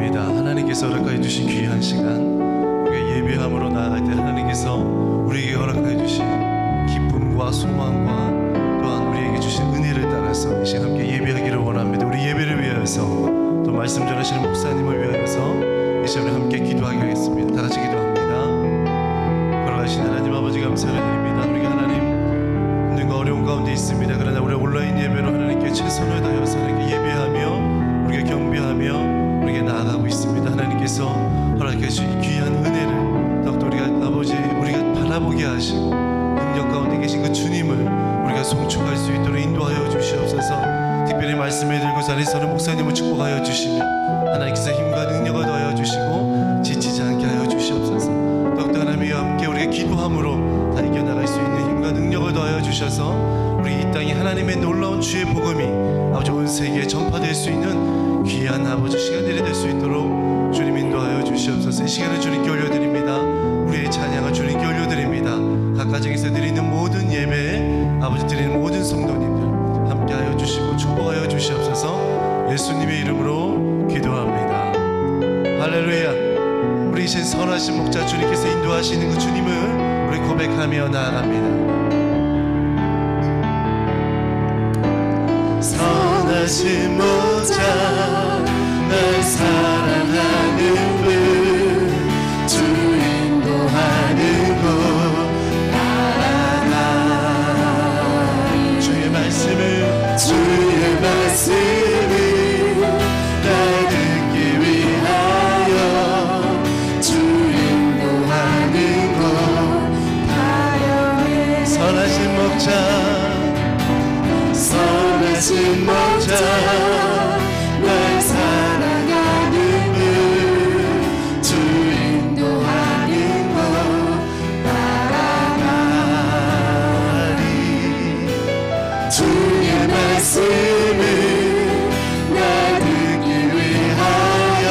하나님께서 허락하여 주신 귀한 시간, 우리가 예배함으로 나아갈 때 하나님께서 우리에게 허락하여 주신 기쁨과 소망과 또한 우리에게 주신 은혜를 따라서 이 시간 함께 예배하기를 원합니다. 우리 예배를 위하여서 또 말씀 전하시는 목사님을 위하여서 이 시간에 함께 기도하게 하겠습니다. 다 같이 기도합니다. 걸어가신 하나님 아버지 감사를 드립니다. 우리가 하나님 힘든가 어려운 가운데 있습니다. 그러나 우리 온라인 예배로 하나님께 최선을 다해서 하나님께 예배하며 우리가 경배하며 우리에게 나아가고 있습니다. 하나님께서 허락해 주신 귀한 은혜를 더욱더 우리가 아버지 우리가 바라보게 하시고 능력 가운데 계신 그 주님을 우리가 송축할 수 있도록 인도하여 주시옵소서. 특별히 말씀에 들고 자리에서는 목사님을 축복하여 주시며 하나님께서 힘과 능력을 더하여 주시고 지치지 않게 하여 주시옵소서. 더욱더 하나님과 함께 우리가 기도함으로 다 이겨나갈 수 있는 힘과 능력을 더하여 주셔서 우리 이 땅에 하나님의 놀라운 주의 복음이 아버지 온 세계에 전파될 수 있는 귀한 아버지 시간들이 될 수 있도록 주님 인도하여 주시옵소서. 이 시간을 주님께 올려드립니다. 우리의 찬양을 주님께 올려드립니다. 각 가정에서 드리는 모든 예배에 아버지 드리는 모든 성도님들 함께하여 주시고 축복하여 주시옵소서. 예수님의 이름으로 기도합니다. 할렐루야. 우리 이제 선하신 목자 주님께서 인도하시는 그 주님을 우리 고백하며 나아갑니다. 선하신 목자 날 사랑하는 분 주 인도하는 곳 따라가리. 주의 말씀을 날 듣기 위하여 주 인도하는 곳 가려해. 선하신 목자 날 사랑하는 분 주 인도하는 곳 따라가리. 주의 말씀을 날 듣기 위하여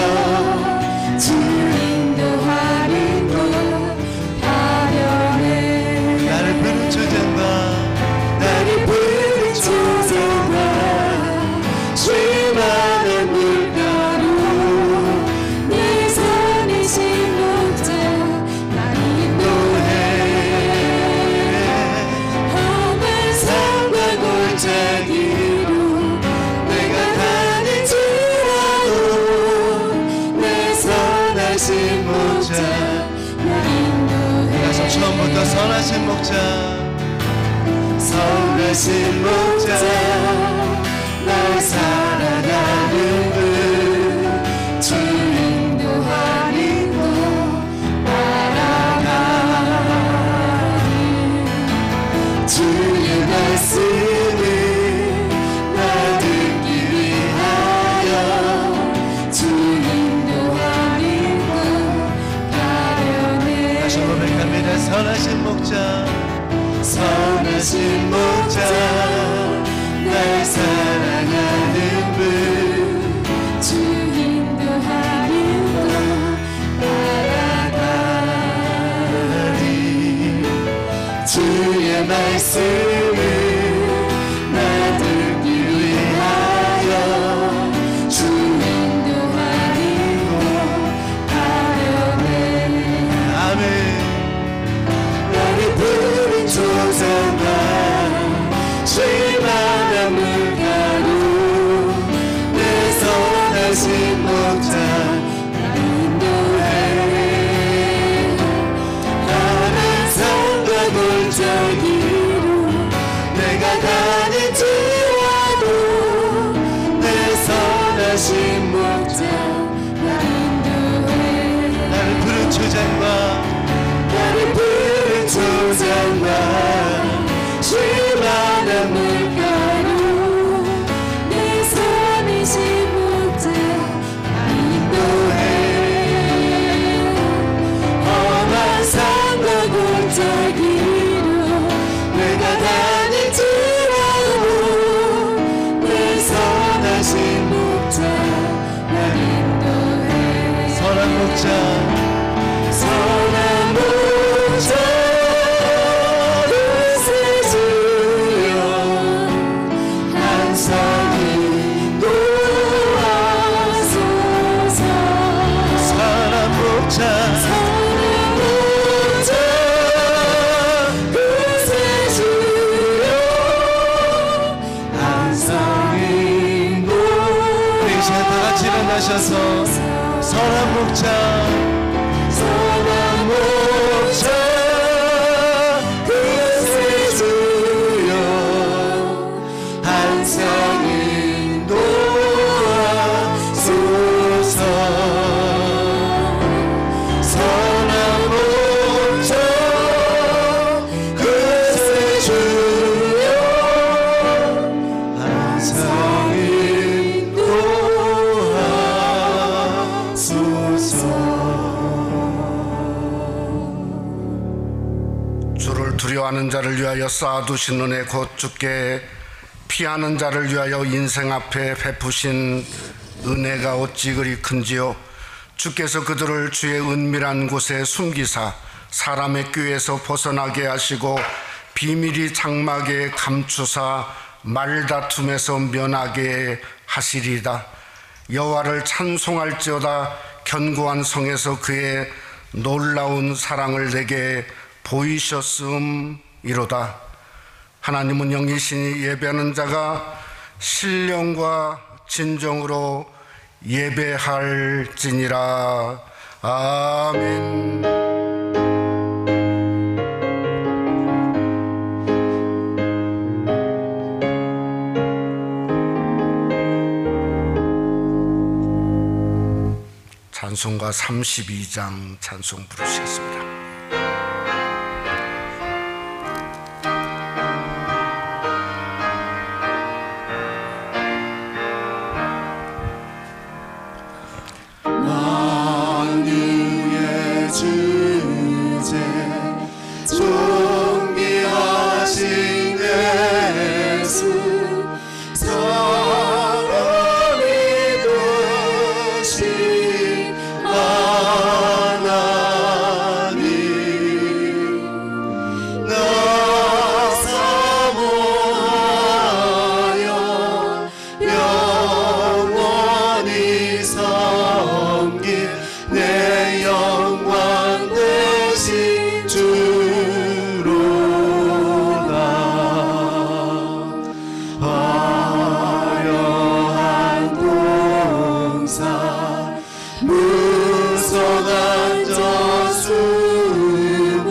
주 인도하는 곳 가려해. 나를 부른 주장과 나를 부른 주장과 쉴만한 물가로 내 선이신 목자 날 인도해. 험한 산과 골짜기로 내가 가는지라도 내 선하신 목자 날 인도해. 그래서 처음부터 선하신 목자 날 사랑하는 분 주 인도하는 곳 따라가리. 주의 말씀을 날 듣기 위하여 주 인도하는 곳 가려해. 다시 고백합니다. 선하신 목자 날 사랑하는 분 주 인도하는 곳 따라가리. 주의 말씀을 날 듣기 위하여 주 인도하는 곳 가려해. 아멘. 나를 부른 조상과 쉴만한 물가로 내 선하신 목자 날 인도해. 험한 산과 골짜기로 내가 가는지라도 내 선하신 목자 날 인도해. 나를 부른 주장과 쉴만한 물가로 내 선이신 목자 날 인도해. 험한 산과 골짜기로 내가 다닐지라도 내 선하신 목자 날 인도해. 선한 목자 항상 인도하소서. 일어나셔서 선한 목자 그새 주여 항상 인도하소서. 선한 목자 그새 주여 항상 주를 두려워하는 자를 위하여 쌓아두신 은혜 곧 주께 피하는 자를 위하여 인생 앞에 베푸신 은혜가 어찌 그리 큰지요. 주께서 그들을 주의 은밀한 곳에 숨기사 사람의 꾀에서 벗어나게 하시고 비밀이 장막에 감추사 말다툼에서 면하게 하시리이다. 여호와를 찬송할지어다. 견고한 성에서 그의 놀라운 사랑을 내게 보이셨음이로다. 하나님은 영이시니 예배하는 자가 신령과 진정으로 예배할지니라. 아멘. 찬송가 32장 찬송 부르시겠습니다. 만유의 주제 존귀하신 예수 사람이 되신 하나님 나 사모하여 영원히 섬길 내 영광 되신 주로다. 화려한 동산 무성한 저수모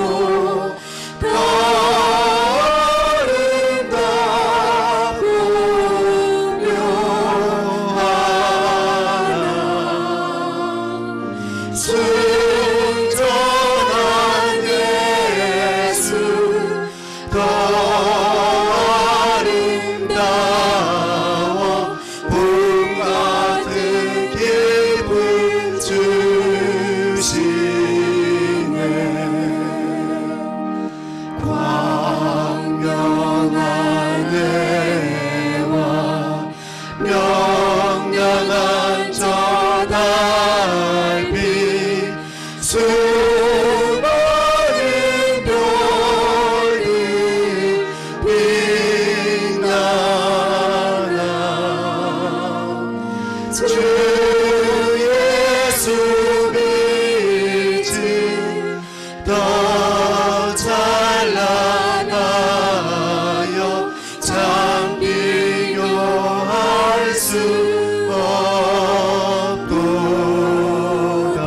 아름답고 묘하나 순전한 예수 더 아름다워 봄 같은 기쁨 주시네. 광명한 해와 명령한 저 달빛 수많은 별이 빛나나 주 예수 빛이 더 찬란하여 참 비교할 수 없도다.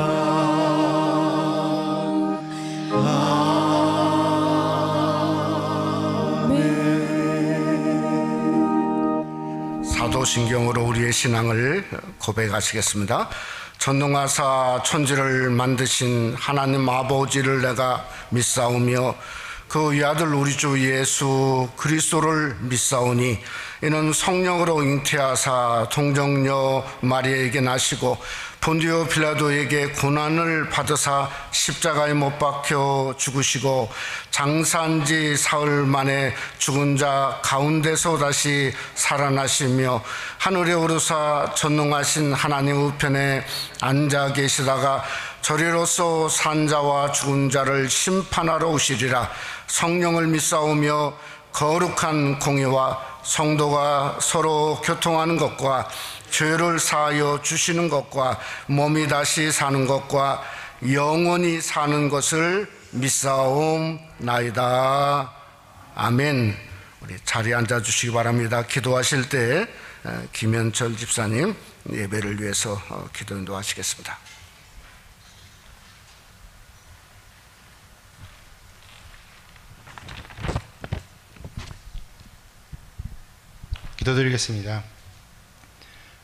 사도신경으로 우리의 신앙을 고백하시겠습니다. 전능하사 천지를 만드신 하나님 아버지를 내가 믿사오며 그 외아들 우리 주 예수 그리스도를 믿사오니 이는 성령으로 잉태하사 동정녀 마리아에게 나시고 본디오 빌라도에게 고난을 받으사 십자가에 못 박혀 죽으시고 장사한 지 사흘 만에 죽은 자 가운데서 다시 살아나시며 하늘에 오르사 전능하신 하나님 우편에 앉아 계시다가 저리로서 산 자와 죽은 자를 심판하러 오시리라. 성령을 믿사오며 거룩한 공의와 성도가 서로 교통하는 것과 죄를 사하여 주시는 것과 몸이 다시 사는 것과 영원히 사는 것을 믿사옵나이다. 아멘. 우리 자리에 앉아 주시기 바랍니다. 기도하실 때 김현철 집사님 예배를 위해서 기도 인도하시겠습니다. 기도드리겠습니다.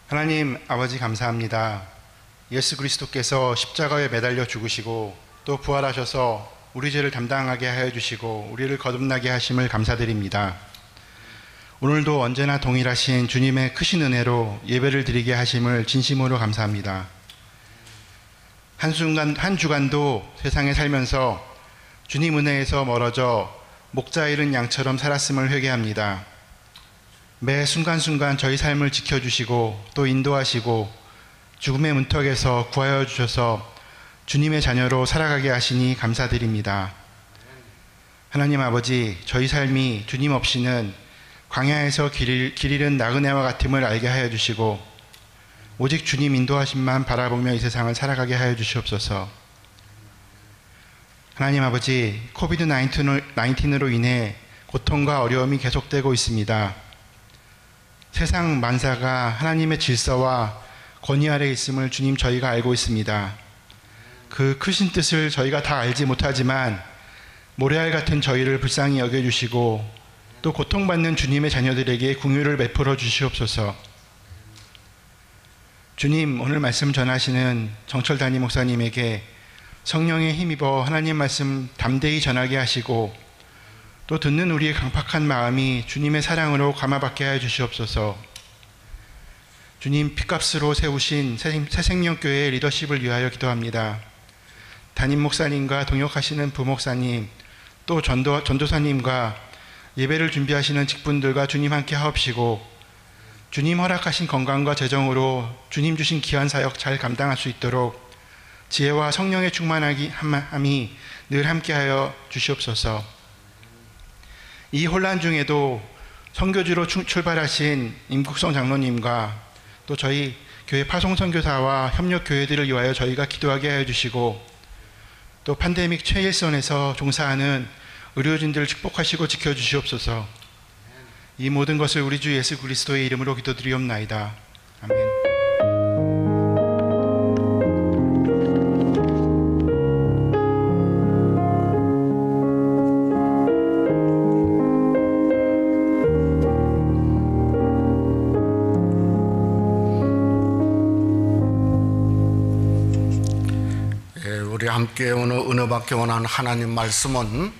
하나님 아버지 감사합니다. 예수 그리스도께서 십자가에 매달려 죽으시고 또 부활하셔서 우리 죄를 담당하게 하여 주시고 우리를 거듭나게 하심을 감사드립니다. 오늘도 언제나 동일하신 주님의 크신 은혜로 예배를 드리게 하심을 진심으로 감사합니다. 한 주간도 세상에 살면서 주님 은혜에서 멀어져 목자 잃은 양처럼 살았음을 회개합니다. 매 순간순간 저희 삶을 지켜주시고 또 인도하시고 죽음의 문턱에서 구하여 주셔서 주님의 자녀로 살아가게 하시니 감사드립니다. 하나님 아버지, 저희 삶이 주님 없이는 광야에서 길 잃은 나그네와 같음을 알게 하여 주시고 오직 주님 인도하심만 바라보며 이 세상을 살아가게 하여 주시옵소서. 하나님 아버지, 코비드 19으로 인해 고통과 어려움이 계속되고 있습니다. 세상 만사가 하나님의 질서와 권위 아래 있음을 주님 저희가 알고 있습니다. 그 크신 뜻을 저희가 다 알지 못하지만 모래알 같은 저희를 불쌍히 여겨주시고 또 고통받는 주님의 자녀들에게 긍휼을 베풀어 주시옵소서. 주님, 오늘 말씀 전하시는 정철 담임 목사님에게 성령에 힘입어 하나님 말씀 담대히 전하게 하시고 또 듣는 우리의 강팍한 마음이 주님의 사랑으로 감화받게 하여 주시옵소서. 주님, 핏값으로 세우신 새생명교회의 리더십을 위하여 기도합니다. 담임 목사님과 동역하시는 부목사님, 또 전도사님과 예배를 준비하시는 직분들과 주님 함께 하옵시고 주님 허락하신 건강과 재정으로 주님 주신 귀한 사역 잘 감당할 수 있도록 지혜와 성령의 충만함이 늘 함께하여 주시옵소서. 이 혼란 중에도 선교지로 출발하신 임국성 장로님과 또 저희 교회 파송선교사와 협력교회들을 위하여 저희가 기도하게 하여 주시고 또 팬데믹 최일선에서 종사하는 의료진들을 축복하시고 지켜주시옵소서. 이 모든 것을 우리 주 예수 그리스도의 이름으로 기도드리옵나이다. 아멘. 우리 함께 오늘 은혜 받기 원하는 하나님 말씀은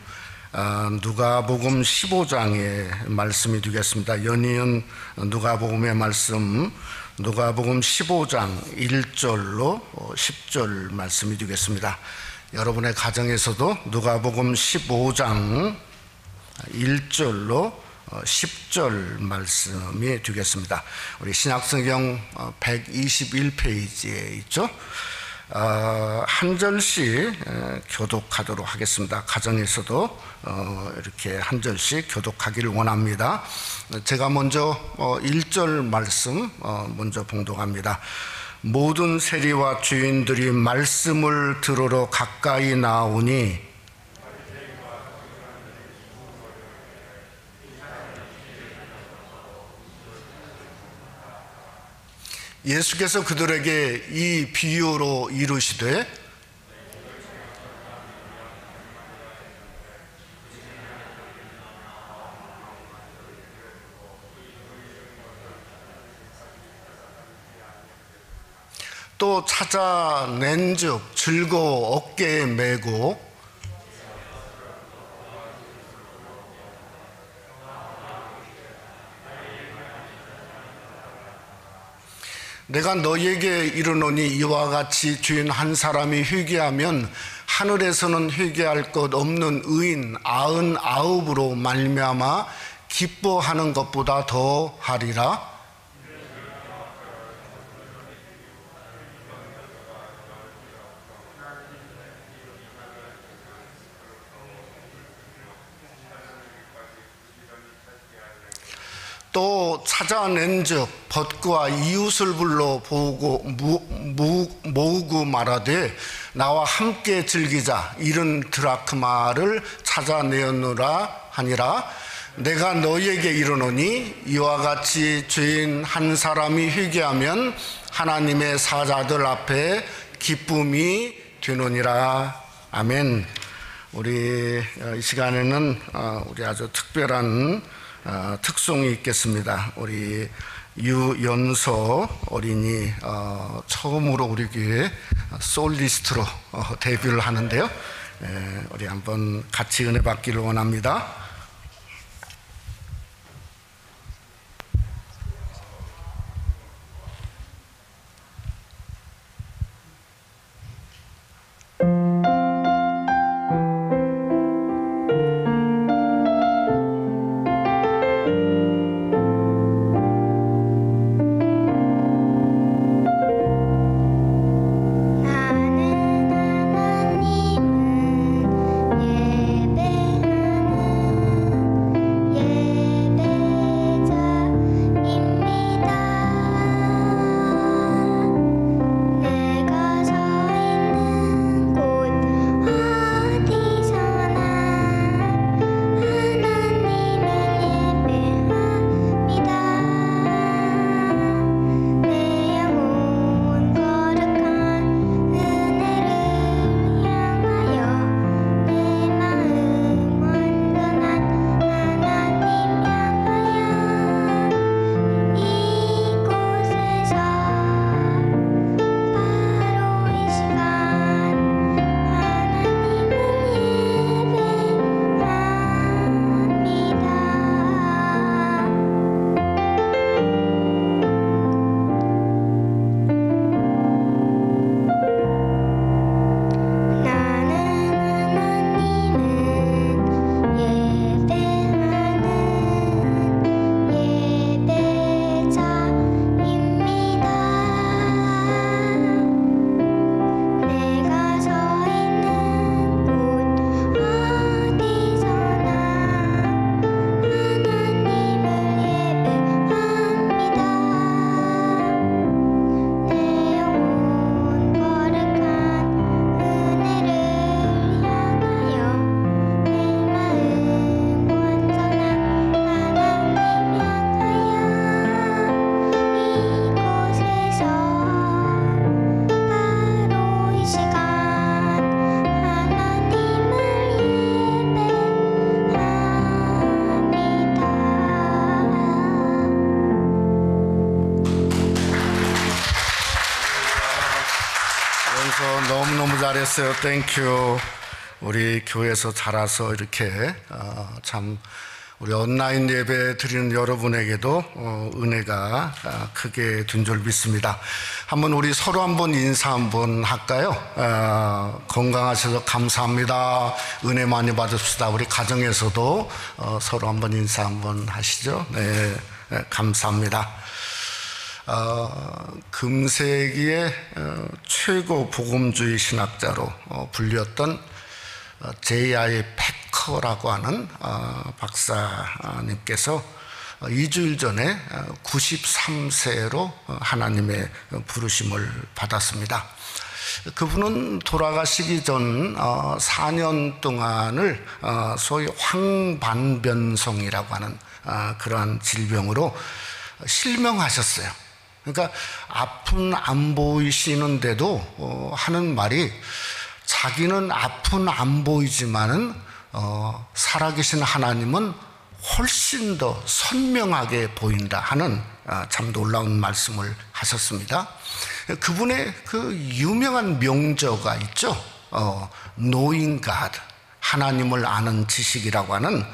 누가복음 15장의 말씀이 되겠습니다. 연이은 누가복음의 말씀, 누가복음 15장 1절로 10절 말씀이 되겠습니다. 여러분의 가정에서도 누가복음 15장 1절로 10절 말씀이 되겠습니다. 우리 신약성경 121페이지에 있죠. 한 절씩 교독하도록 하겠습니다. 가정에서도 이렇게 한 절씩 교독하기를 원합니다. 제가 먼저 1절 말씀 먼저 봉독합니다. 모든 세리와 주인들이 말씀을 들으러 가까이 나오니 예수께서 그들에게 이 비유로 이르시되 또 찾아낸즉 들고 어깨에 메고 내가 너희에게 이르노니 이와 같이 주인 한 사람이 회개하면 하늘에서는 회개할 것 없는 의인 99으로 말미암아 기뻐하는 것보다 더 하리라. 또 찾아낸즉 벗고와 이웃을 불러 모으고 말하되 나와 함께 즐기자 이른 드라크마를 찾아내었노라 하니라. 내가 너희에게 이르노니 이와 같이 죄인 한 사람이 회개하면 하나님의 사자들 앞에 기쁨이 되느니라. 아멘. 우리 이 시간에는 우리 아주 특별한 특송이 있겠습니다. 우리 유연서 어린이 처음으로 우리 교회 솔리스트로 데뷔를 하는데요. 우리 한번 같이 은혜 받기를 원합니다. 너무너무 잘했어요. 땡큐. 우리 교회에서 자라서 이렇게 참 우리 온라인 예배 드리는 여러분에게도 은혜가 크게 된 줄 믿습니다. 한번 우리 서로 한번 인사 한번 할까요? 건강하셔서 감사합니다. 은혜 많이 받읍시다. 우리 가정에서도 서로 한번 인사 한번 하시죠. 네, 감사합니다. 금세기의 최고 복음주의 신학자로 불렸던 J.I. 패커라고 하는 박사님께서 2주일 전에 93세로 하나님의 부르심을 받았습니다. 그분은 돌아가시기 전 4년 동안을 소위 황반변성이라고 하는 그러한 질병으로 실명하셨어요. 그러니까 아픈 안 보이시는데도 하는 말이 자기는 아픈 안 보이지만은 살아계신 하나님은 훨씬 더 선명하게 보인다 하는 참 놀라운 말씀을 하셨습니다. 그분의 그 유명한 명저가 있죠. Knowing God, 하나님을 아는 지식이라고 하는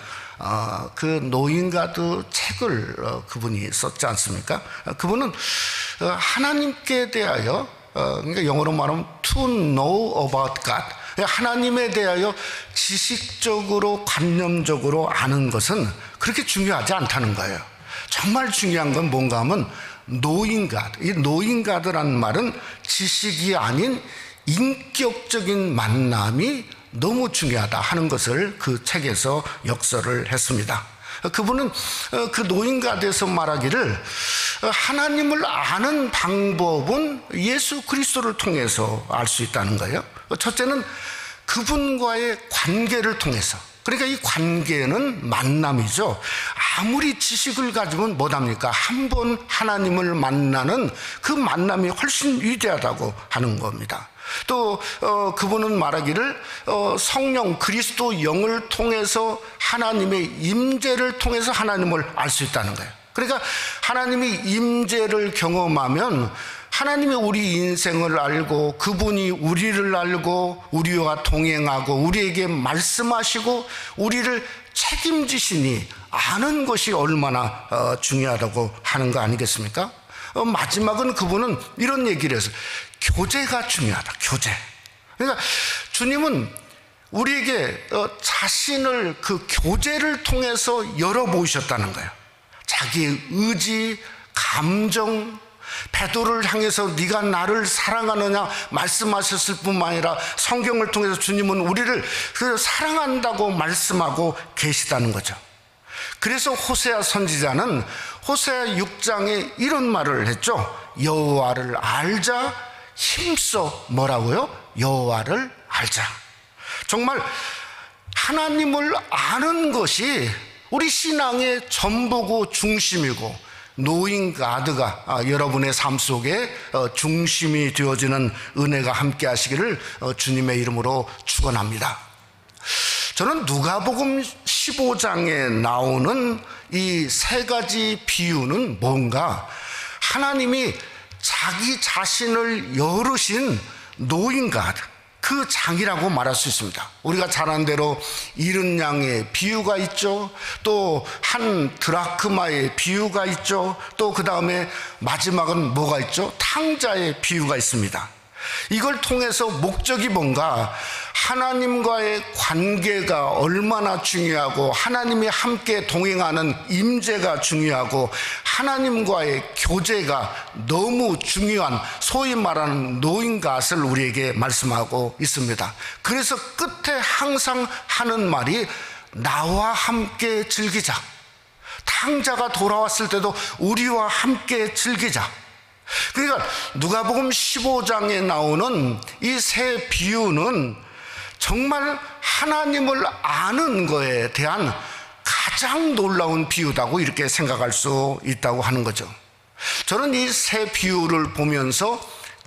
그 Knowing God 책을 그분이 썼지 않습니까? 그분은 하나님께 대하여 그러니까 영어로 말하면 to know about God, 하나님에 대하여 지식적으로 관념적으로 아는 것은 그렇게 중요하지 않다는 거예요. 정말 중요한 건 뭔가 하면 knowing God. 이 knowing God라는 말은 지식이 아닌 인격적인 만남이 너무 중요하다 하는 것을 그 책에서 역설을 했습니다. 그분은 그 노인가드에서 말하기를 하나님을 아는 방법은 예수 그리스도를 통해서 알 수 있다는 거예요. 첫째는 그분과의 관계를 통해서. 그러니까 이 관계는 만남이죠. 아무리 지식을 가지면 못합니까? 한 번 하나님을 만나는 그 만남이 훨씬 위대하다고 하는 겁니다. 또 그분은 말하기를 성령 그리스도 영을 통해서 하나님의 임재를 통해서 하나님을 알 수 있다는 거예요. 그러니까 하나님의 임재를 경험하면 하나님이 우리 인생을 알고 그분이 우리를 알고 우리와 동행하고 우리에게 말씀하시고 우리를 책임지시니 아는 것이 얼마나 중요하다고 하는 거 아니겠습니까? 마지막은 그분은 이런 얘기를 해서 교제가 중요하다. 교제. 그러니까 주님은 우리에게 자신을 그 교제를 통해서 열어보이셨다는 거예요. 자기의 의지, 감정, 베드로를 향해서 네가 나를 사랑하느냐 말씀하셨을 뿐만 아니라 성경을 통해서 주님은 우리를 사랑한다고 말씀하고 계시다는 거죠. 그래서 호세아 선지자는 호세아 6장에 이런 말을 했죠. 여호와를 알자, 힘써 뭐라고요? 여호와를 알자. 정말 하나님을 아는 것이 우리 신앙의 전부고 중심이고 노인가드가 여러분의 삶 속에 중심이 되어지는 은혜가 함께 하시기를 주님의 이름으로 축원합니다. 저는 누가복음 15장에 나오는 이 세 가지 비유는 뭔가 하나님이 자기 자신을 열으신 노인가드 그 장이라고 말할 수 있습니다. 우리가 잘 아는 대로 잃은 양의 비유가 있죠. 또 한 드라크마의 비유가 있죠. 또 그 다음에 마지막은 뭐가 있죠? 탕자의 비유가 있습니다. 이걸 통해서 목적이 뭔가 하나님과의 관계가 얼마나 중요하고 하나님이 함께 동행하는 임재가 중요하고 하나님과의 교제가 너무 중요한 소위 말하는 노인갓을 우리에게 말씀하고 있습니다. 그래서 끝에 항상 하는 말이 나와 함께 즐기자. 탕자가 돌아왔을 때도 우리와 함께 즐기자. 그러니까 누가복음 15장에 나오는 이 세 비유는 정말 하나님을 아는 것에 대한 가장 놀라운 비유다고 이렇게 생각할 수 있다고 하는 거죠. 저는 이 세 비유를 보면서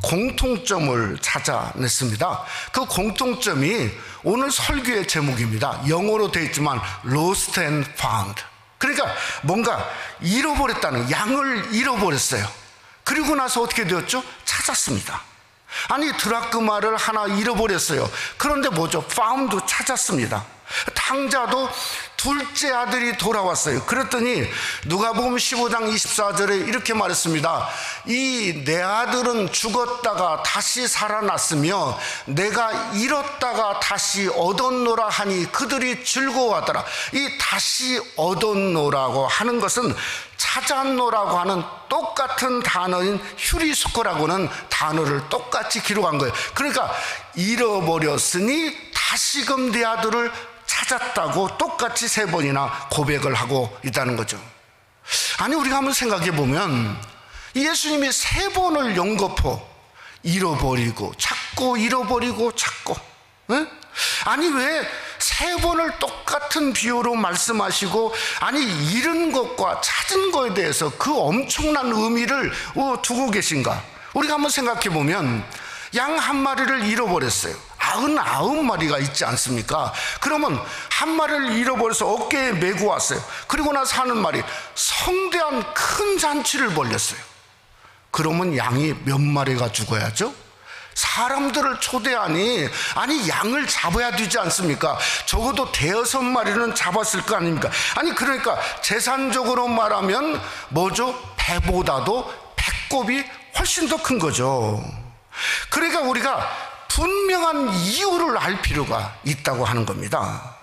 공통점을 찾아냈습니다. 그 공통점이 오늘 설교의 제목입니다. 영어로 되어 있지만 Lost and Found. 그러니까 뭔가 잃어버렸다는, 양을 잃어버렸어요. 그리고 나서 어떻게 되었죠? 찾았습니다. 아니 드라크마를 하나 잃어버렸어요. 그런데 뭐죠? found, 찾았습니다. 탕자도 둘째 아들이 돌아왔어요. 그랬더니 누가복음 15장 24절에 이렇게 말했습니다. 이 내 아들은 죽었다가 다시 살아났으며 내가 잃었다가 다시 얻었노라 하니 그들이 즐거워하더라. 이 다시 얻었노라고 하는 것은 찾았노라고 하는 똑같은 단어인 휴리스코라고는 단어를 똑같이 기록한 거예요. 그러니까 잃어버렸으니 다시금 내 아들을 찾았다고 똑같이 3번이나 고백을 하고 있다는 거죠. 아니 우리가 한번 생각해 보면 예수님이 3번을 연거푸 잃어버리고 찾고 잃어버리고 찾고, 네? 아니 왜 3번을 똑같은 비유로 말씀하시고 아니 잃은 것과 찾은 것에 대해서 그 엄청난 의미를 두고 계신가? 우리가 한번 생각해 보면 양 한 마리를 잃어버렸어요. 99마리가 있지 않습니까? 그러면 한 마리를 잃어버려서 어깨에 메고 왔어요. 그리고 나서 하는 말이 성대한 큰 잔치를 벌렸어요. 그러면 양이 몇 마리가 죽어야죠? 사람들을 초대하니 아니 양을 잡아야 되지 않습니까? 적어도 5-6마리는 잡았을 거 아닙니까? 아니 그러니까 재산적으로 말하면 뭐죠? 배보다도 배꼽이 훨씬 더 큰 거죠. 그러니까 우리가 분명한 이유를 알 필요가 있다고 하는 겁니다.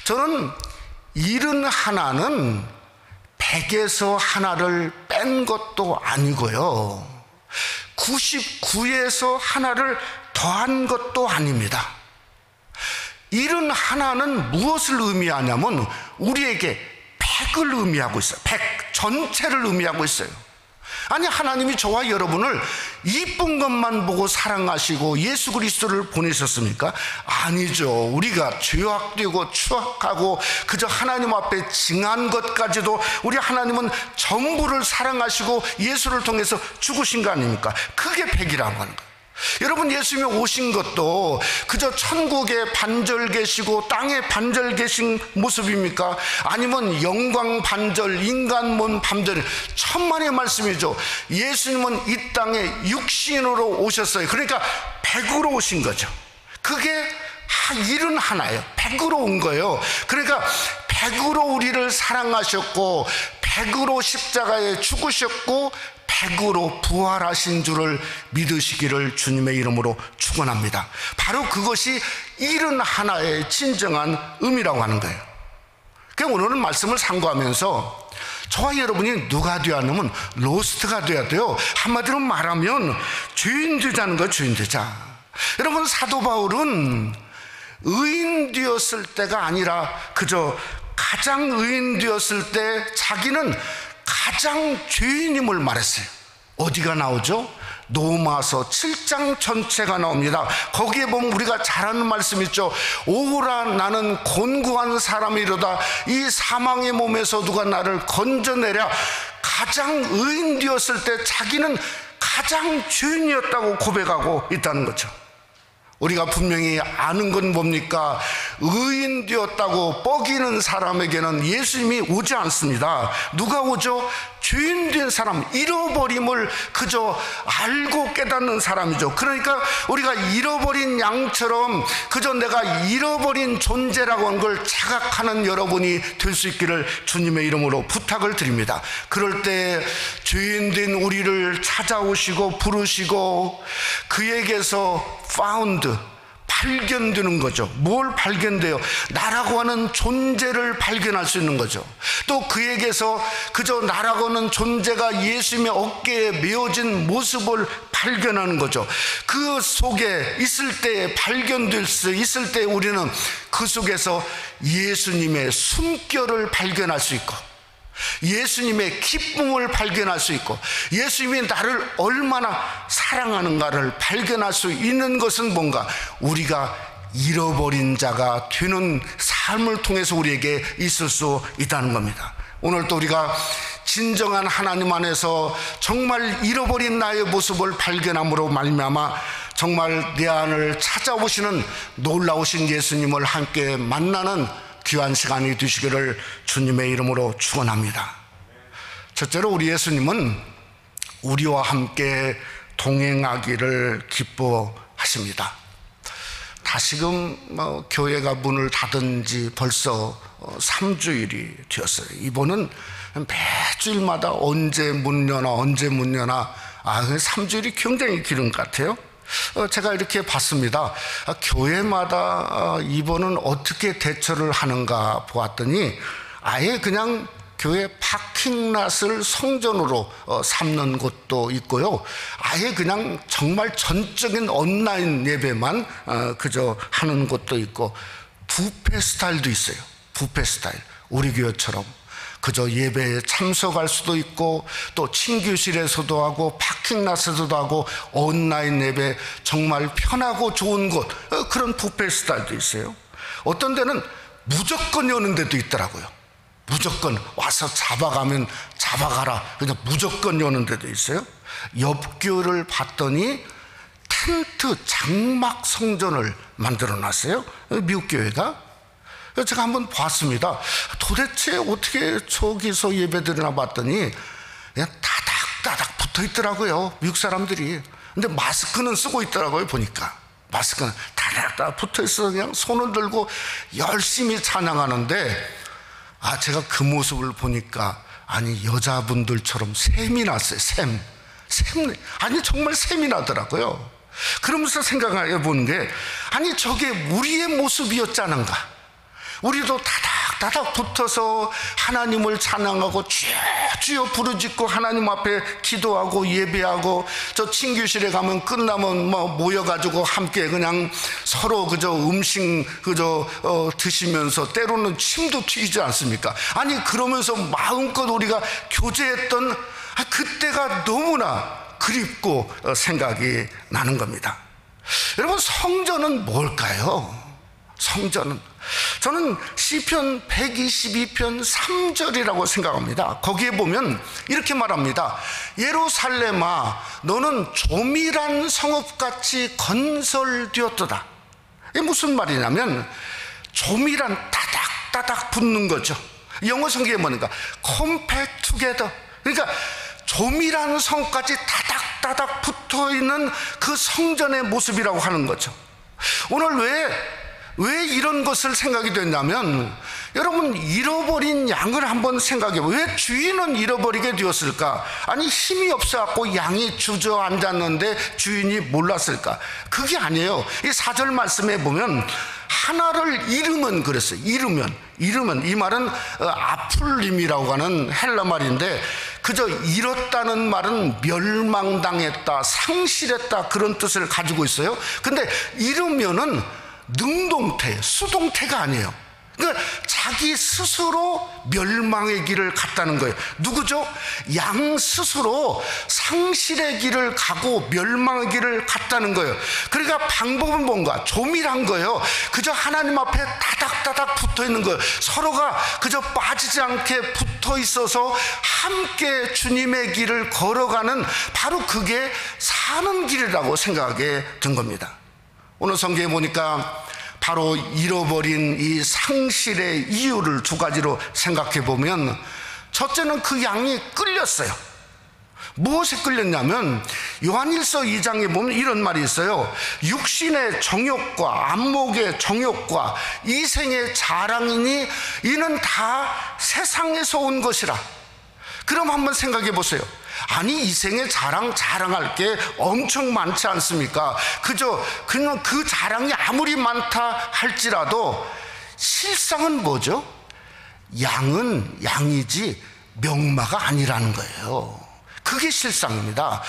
저는 71는 100에서 하나를 뺀 것도 아니고요 99에서 하나를 더한 것도 아닙니다. 71는 무엇을 의미하냐면 우리에게 100을 의미하고 있어요. 100 전체를 의미하고 있어요. 아니, 하나님이 저와 여러분을 이쁜 것만 보고 사랑하시고 예수 그리스도를 보내셨습니까? 아니죠. 우리가 죄악되고 추악하고 그저 하나님 앞에 징한 것까지도 우리 하나님은 전부를 사랑하시고 예수를 통해서 죽으신 거 아닙니까? 그게 100이라고 하는 거예요. 여러분, 예수님이 오신 것도 그저 천국에 반절 계시고 땅에 반절 계신 모습입니까? 아니면 영광 반절, 인간 몸 반절, 천만의 말씀이죠. 예수님은 이 땅에 육신으로 오셨어요. 그러니까 100으로 오신 거죠. 그게 일은 하나예요. 100으로 온 거예요. 그러니까 100으로 우리를 사랑하셨고 100으로 십자가에 죽으셨고 100으로 부활하신 줄을 믿으시기를 주님의 이름으로 축원합니다. 바로 그것이 일은 하나의 진정한 의미라고 하는 거예요. 그러니까 오늘은 말씀을 상고하면서 저와 여러분이 누가 되어야 하냐면 로스트가 되어야 돼요. 한마디로 말하면 죄인 되자는 거예요. 죄인 되자. 여러분, 사도 바울은 의인 되었을 때가 아니라 그저 가장 의인 되었을 때 자기는 가장 죄인임을 말했어요. 어디가 나오죠? 로마서 7장 전체가 나옵니다. 거기에 보면 우리가 잘 아는 말씀 있죠. 오라, 나는 곤고한 사람이로다. 이 사망의 몸에서 누가 나를 건져내랴. 가장 의인 되었을 때 자기는 가장 죄인이었다고 고백하고 있다는 거죠. 우리가 분명히 아는 건 뭡니까? 의인 되었다고 뻐기는 사람에게는 예수님이 오지 않습니다. 누가 오죠? 죄인 된 사람, 잃어버림을 그저 알고 깨닫는 사람이죠. 그러니까 우리가 잃어버린 양처럼 그저 내가 잃어버린 존재라고 한 걸 자각하는 여러분이 될 수 있기를 주님의 이름으로 부탁을 드립니다. 그럴 때 죄인 된 우리를 찾아오시고 부르시고 그에게서 found, 발견되는 거죠. 뭘 발견돼요? 나라고 하는 존재를 발견할 수 있는 거죠. 또 그에게서 그저 나라고 하는 존재가 예수님의 어깨에 메어진 모습을 발견하는 거죠. 그 속에 있을 때, 발견될 수 있을 때 우리는 그 속에서 예수님의 숨결을 발견할 수 있고 예수님의 기쁨을 발견할 수 있고 예수님이 나를 얼마나 사랑하는가를 발견할 수 있는 것은 뭔가 우리가 잃어버린 자가 되는 삶을 통해서 우리에게 있을 수 있다는 겁니다. 오늘 또 우리가 진정한 하나님 안에서 정말 잃어버린 나의 모습을 발견함으로 말미암아 정말 내 안을 찾아오시는 놀라우신 예수님을 함께 만나는 귀한 시간이 되시기를 주님의 이름으로 축원합니다. 첫째로 우리 예수님은 우리와 함께 동행하기를 기뻐하십니다. 다시금 교회가 문을 닫은 지 벌써 3주일이 되었어요. 이번은 매주일마다 언제 문 여나 3주일이 굉장히 길은 것 같아요. 제가 이렇게 봤습니다. 교회마다 이번은 어떻게 대처를 하는가 보았더니 아예 그냥 교회 파킹랏을 성전으로 삼는 곳도 있고요. 아예 그냥 정말 전적인 온라인 예배만 그저 하는 곳도 있고 뷔페 스타일도 있어요. 뷔페 스타일. 우리 교회처럼 그저 예배에 참석할 수도 있고 또 친교실에서도 하고 파킹랏에서도 하고 온라인 예배 정말 편하고 좋은 곳, 그런 뷔페 스타일도 있어요. 어떤 데는 무조건 여는 데도 있더라고요. 무조건 와서 잡아가면 잡아가라, 그냥 무조건 여는 데도 있어요. 옆 교회를 봤더니 텐트 장막 성전을 만들어 놨어요. 미국 교회가. 제가 한번 봤습니다. 도대체 어떻게 저기서 예배드리나 봤더니 그냥 다닥다닥 붙어 있더라고요. 미국 사람들이. 근데 마스크는 쓰고 있더라고요. 보니까 마스크는 다닥다닥 붙어 있어. 그냥 손을 들고 열심히 찬양하는데 제가 그 모습을 보니까 아니 여자분들처럼 샘이 났어요. 샘. 아니 정말 샘이 나더라고요. 그러면서 생각해 보는 게 아니 저게 우리의 모습이었지 않은가. 우리도 다다닥 붙어서 하나님을 찬양하고 주여 주여 부르짖고 하나님 앞에 기도하고 예배하고, 저 친교실에 가면 끝나면 뭐 모여가지고 함께 그냥 서로 그저 음식 그저 드시면서 때로는 침도 튀기지 않습니까? 아니 그러면서 마음껏 우리가 교제했던 그때가 너무나 그립고 생각이 나는 겁니다. 여러분, 성전은 뭘까요? 성전은, 저는 시편 122편 3절이라고 생각합니다. 거기에 보면 이렇게 말합니다. 예루살렘아 너는 조밀한 성읍같이 건설되었도다. 이게 무슨 말이냐면 조밀한, 따닥따닥 붙는 거죠. 영어 성경에 뭐니까 compact together. 그러니까 조밀한 성까지 다닥다닥 붙어있는 그 성전의 모습이라고 하는 거죠. 오늘 왜 이런 것을 생각이 됐냐면, 여러분 잃어버린 양을 한번 생각해봐요. 왜 주인은 잃어버리게 되었을까? 아니 힘이 없어갖고 양이 주저앉았는데 주인이 몰랐을까? 그게 아니에요. 이 4절 말씀에 보면 하나를 잃으면 그랬어요. 잃으면 이 말은 아플림이라고 하는 헬라 말인데, 그저 잃었다는 말은 멸망당했다, 상실했다 그런 뜻을 가지고 있어요. 근데 잃으면은 능동태, 수동태가 아니에요. 그러니까 자기 스스로 멸망의 길을 갔다는 거예요. 누구죠? 양 스스로 상실의 길을 가고 멸망의 길을 갔다는 거예요. 그러니까 방법은 뭔가? 조밀한 거예요. 그저 하나님 앞에 다닥다닥 붙어 있는 거예요. 서로가 그저 빠지지 않게 붙어 있어서 함께 주님의 길을 걸어가는, 바로 그게 사는 길이라고 생각하게 된 겁니다. 오늘 성경에 보니까 바로 잃어버린 이 상실의 이유를 두 가지로 생각해 보면, 첫째는 그 양이 끌렸어요. 무엇에 끌렸냐면 요한일서 2장에 보면 이런 말이 있어요. 육신의 정욕과 안목의 정욕과 이생의 자랑이니 이는 다 세상에서 온 것이라. 그럼 한번 생각해 보세요. 아니 이생의 자랑할 게 엄청 많지 않습니까? 그냥 그 자랑이 아무리 많다 할지라도 실상은 뭐죠? 양은 양이지 명마가 아니라는 거예요. 그게 실상입니다.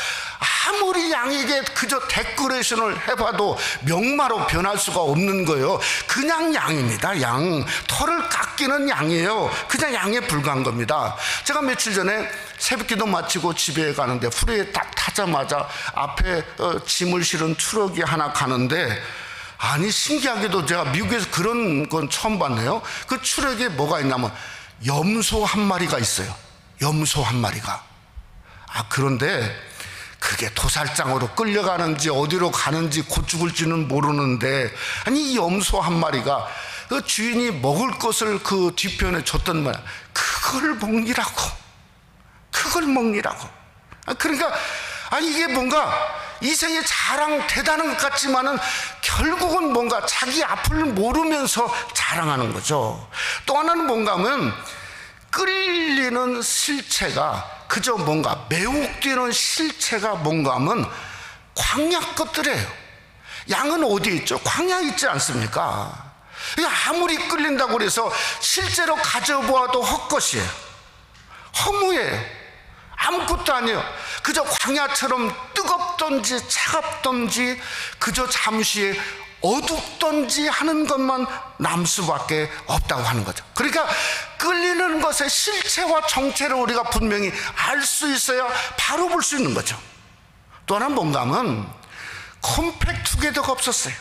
아무리 양에게 그저 데코레이션을 해봐도 명마로 변할 수가 없는 거예요. 그냥 양입니다. 양, 털을 깎이는 양이에요. 그냥 양에 불과한 겁니다. 제가 며칠 전에 새벽기도 마치고 집에 가는데 후레에 딱 타자마자 앞에 짐을 실은 트럭이 하나 가는데, 아니 신기하게도 제가 미국에서 그런 건 처음 봤네요. 그 트럭에 뭐가 있냐면 염소 한 마리가 있어요. 염소 한 마리가. 그런데 그게 도살장으로 끌려가는지 어디로 가는지 곧 죽을지는 모르는데, 아니 이 염소 한 마리가 그 주인이 먹을 것을 그 뒤편에 줬단 말이야. 그걸 먹니라고. 그러니까 이게 뭔가 이생의 자랑 대단한 것 같지만은 결국은 뭔가 자기 앞을 모르면서 자랑하는 거죠. 또 하나는 뭔가 하면 끌리는 실체가 그저 뭔가 매혹되는 실체가 뭔가 하면 광야 것들이에요. 양은 어디에 있죠? 광야에 있지 않습니까? 아무리 끌린다고 해서 실제로 가져보아도 헛것이에요. 허무해요. 아무것도 아니에요. 그저 광야처럼 뜨겁던지 차갑던지 그저 잠시 어둡던지 하는 것만 남 수밖에 없다고 하는 거죠. 그러니까 끌리는 것의 실체와 정체를 우리가 분명히 알 수 있어야 바로 볼 수 있는 거죠. 또 하나는 뭔가 하면 컴팩트 투게더가 없었어요.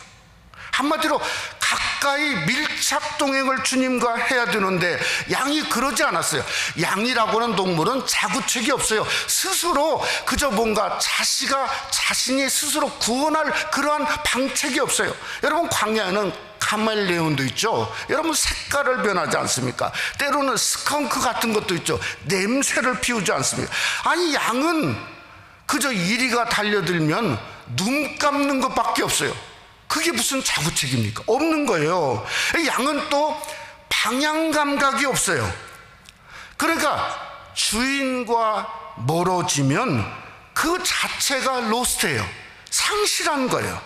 한마디로 가까이 밀착 동행을 주님과 해야 되는데 양이 그러지 않았어요. 양이라고 하는 동물은 자구책이 없어요. 스스로 그저 뭔가 자신이 스스로 구원할 그러한 방책이 없어요. 여러분 광야에는 카멜레온도 있죠. 여러분 색깔을 변하지 않습니까? 때로는 스컹크 같은 것도 있죠. 냄새를 피우지 않습니까? 아니 양은 그저 이리가 달려들면 눈 감는 것밖에 없어요. 그게 무슨 자구책입니까? 없는 거예요. 양은 또 방향 감각이 없어요. 그러니까 주인과 멀어지면 그 자체가 로스트예요. 상실한 거예요.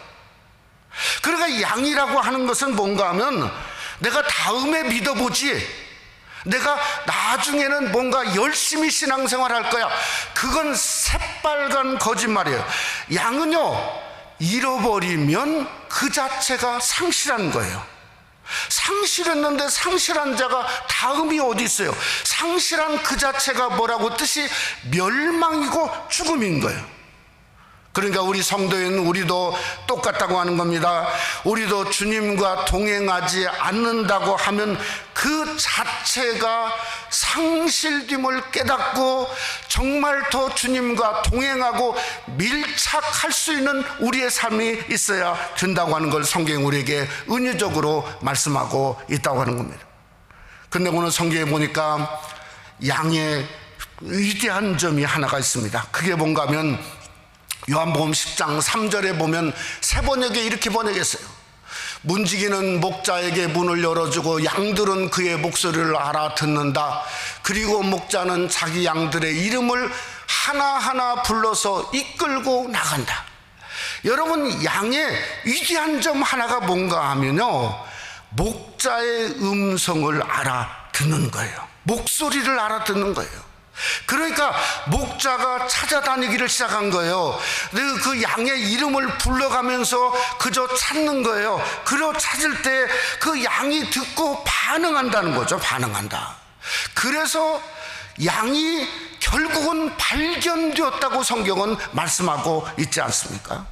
그러니까 양이라고 하는 것은 뭔가 하면 내가 다음에 믿어보지 내가 나중에는 뭔가 열심히 신앙생활 할 거야. 그건 새빨간 거짓말이에요. 양은요, 잃어버리면 그 자체가 상실한 거예요. 상실했는데 상실한 자가 다음이 어디 있어요? 상실한 그 자체가 뭐라고? 뜻이 멸망이고 죽음인 거예요. 그러니까 우리 성도인 우리도 똑같다고 하는 겁니다. 우리도 주님과 동행하지 않는다고 하면 그 자체가 상실됨을 깨닫고 정말 더 주님과 동행하고 밀착할 수 있는 우리의 삶이 있어야 된다고 하는 걸 성경이 우리에게 은유적으로 말씀하고 있다고 하는 겁니다. 근데 오늘 성경에 보니까 양의 위대한 점이 하나가 있습니다. 그게 뭔가 하면 요한복음 10장 3절에 보면 세 번역에 이렇게 번역했어요. 문지기는 목자에게 문을 열어주고 양들은 그의 목소리를 알아듣는다. 그리고 목자는 자기 양들의 이름을 하나하나 불러서 이끌고 나간다. 여러분, 양의 위대한 점 하나가 뭔가 하면요, 목자의 음성을 알아듣는 거예요. 목소리를 알아듣는 거예요. 그러니까 목자가 찾아다니기를 시작한 거예요. 그 양의 이름을 불러가면서 그저 찾는 거예요. 그러 찾을 때 그 양이 듣고 반응한다는 거죠. 반응한다. 그래서 양이 결국은 발견되었다고 성경은 말씀하고 있지 않습니까?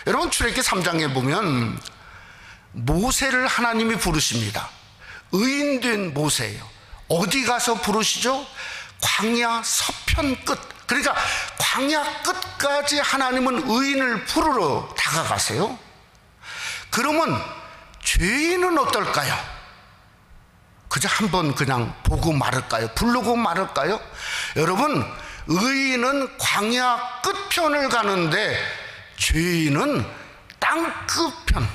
여러분, 출애굽기 3장에 보면 모세를 하나님이 부르십니다. 의인된 모세예요. 어디 가서 부르시죠? 광야 서편 끝. 그러니까 광야 끝까지 하나님은 의인을 부르러 다가가세요. 그러면 죄인은 어떨까요? 그저 한번 그냥 보고 말을까요? 부르고 말을까요? 여러분, 의인은 광야 끝편을 가는데 죄인은 땅 끝편,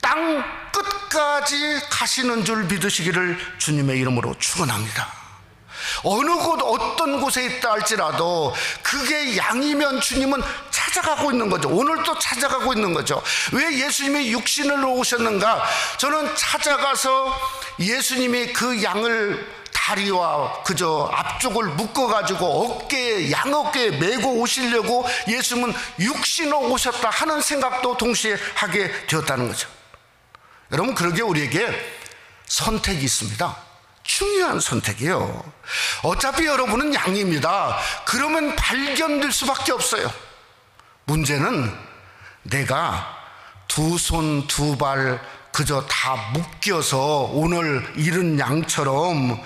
땅 끝까지 가시는 줄 믿으시기를 주님의 이름으로 축원합니다. 어느 곳 어떤 곳에 있다 할지라도 그게 양이면 주님은 찾아가고 있는 거죠. 오늘도 찾아가고 있는 거죠. 왜 예수님이 육신으로 오셨는가? 저는 찾아가서 예수님이 그 양을 다리와 그저 앞쪽을 묶어가지고 어깨에, 양 어깨에 메고 오시려고 예수님은 육신으로 오셨다 하는 생각도 동시에 하게 되었다는 거죠. 여러분, 그러게 우리에게 선택이 있습니다. 중요한 선택이에요. 어차피 여러분은 양입니다. 그러면 발견될 수밖에 없어요. 문제는 내가 두 손 두 발 그저 다 묶여서 오늘 잃은 양처럼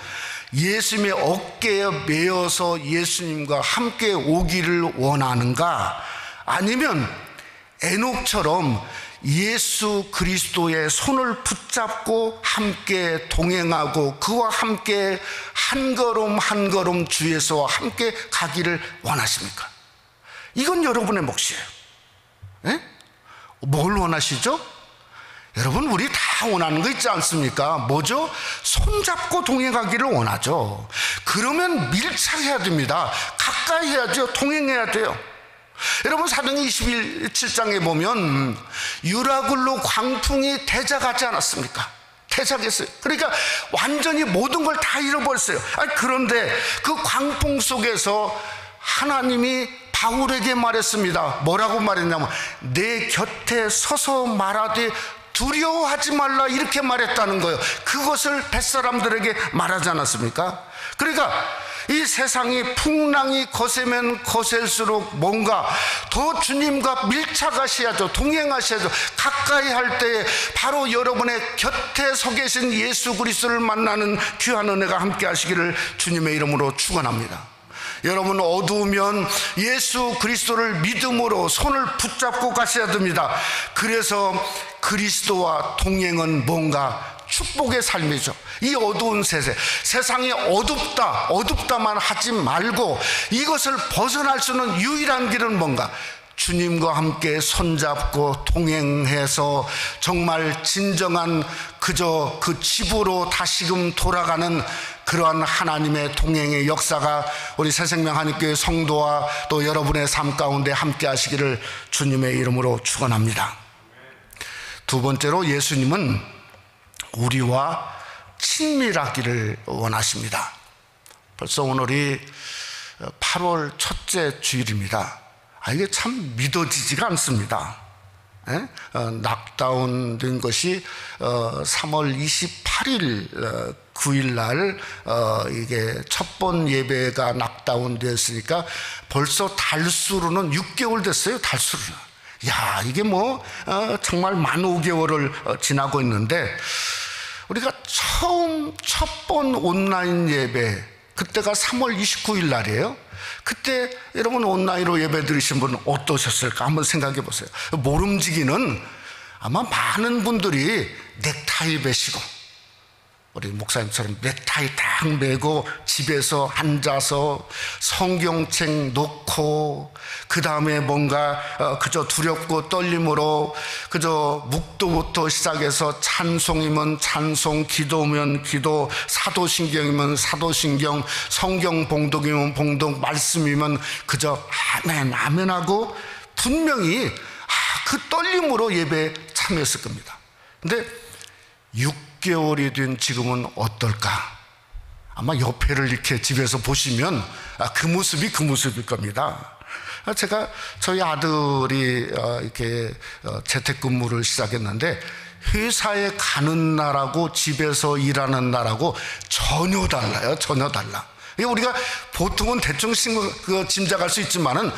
예수님의 어깨에 메어서 예수님과 함께 오기를 원하는가? 아니면 에녹처럼 예수 그리스도의 손을 붙잡고 함께 동행하고 그와 함께 한 걸음 한 걸음 주에서 함께 가기를 원하십니까? 이건 여러분의 몫이에요. 에? 뭘 원하시죠? 여러분, 우리 다 원하는 거 있지 않습니까? 뭐죠? 손잡고 동행하기를 원하죠. 그러면 밀착해야 됩니다. 가까이 해야죠. 동행해야 돼요. 여러분, 사도행전 27장에 보면 유라굴로 광풍이 대작하지 않았습니까? 대작했어요. 그러니까 완전히 모든 걸 다 잃어버렸어요. 그런데 그 광풍 속에서 하나님이 바울에게 말했습니다. 뭐라고 말했냐면 내 곁에 서서 말하되 두려워하지 말라, 이렇게 말했다는 거예요. 그것을 뱃사람들에게 말하지 않았습니까? 그러니까 이 세상이 풍랑이 거세면 거셀수록 뭔가 더 주님과 밀착하셔야죠. 동행하셔야죠. 가까이 할 때에 바로 여러분의 곁에 서 계신 예수 그리스도를 만나는 귀한 은혜가 함께 하시기를 주님의 이름으로 축원합니다. 여러분, 어두우면 예수 그리스도를 믿음으로 손을 붙잡고 가셔야 됩니다. 그래서 그리스도와 동행은 뭔가 축복의 삶이죠. 이 어두운 세상이 어둡다만 하지 말고 이것을 벗어날 수 있는 유일한 길은 뭔가? 주님과 함께 손잡고 동행해서 정말 진정한 그저 그 집으로 다시금 돌아가는 그러한 하나님의 동행의 역사가 우리 새생명 한인교회 성도와 또 여러분의 삶 가운데 함께 하시기를 주님의 이름으로 축원합니다. 두 번째로, 예수님은 우리와 친밀하기를 원하십니다. 벌써 오늘이 8월 첫째 주일입니다. 이게 참 믿어지지가 않습니다. 락다운 된 것이 3월 28일 9일 날 이게 첫 번 예배가 락다운 되었으니까 벌써 달수로는 6개월 됐어요. 달수로는. 야, 이게 뭐 정말 만 5개월을 지나고 있는데, 우리가 처음 첫 번 온라인 예배, 그때가 3월 29일 날이에요. 그때 여러분 온라인으로 예배 드리신 분 어떠셨을까 한번 생각해 보세요. 모름지기는 아마 많은 분들이 넥타이 매시고, 우리 목사님처럼 넥타이 딱 매고 집에서 앉아서 성경책 놓고, 그 다음에 뭔가 그저 두렵고 떨림으로 그저 묵도부터 시작해서 찬송이면 찬송, 기도면 기도, 사도신경이면 사도신경, 성경 봉독이면 봉독, 말씀이면 그저 아멘 아멘 하고 분명히 그 떨림으로 예배에 참여했을 겁니다. 근데 6개월이 된 지금은 어떨까? 아마 옆에를 이렇게 집에서 보시면 그 모습이 그 모습일 겁니다. 제가 저희 아들이 이렇게 재택근무를 시작했는데, 회사에 가는 날하고 집에서 일하는 날하고 전혀 달라요. 전혀 달라. 우리가 보통은 대충 짐작할 수 있지만은,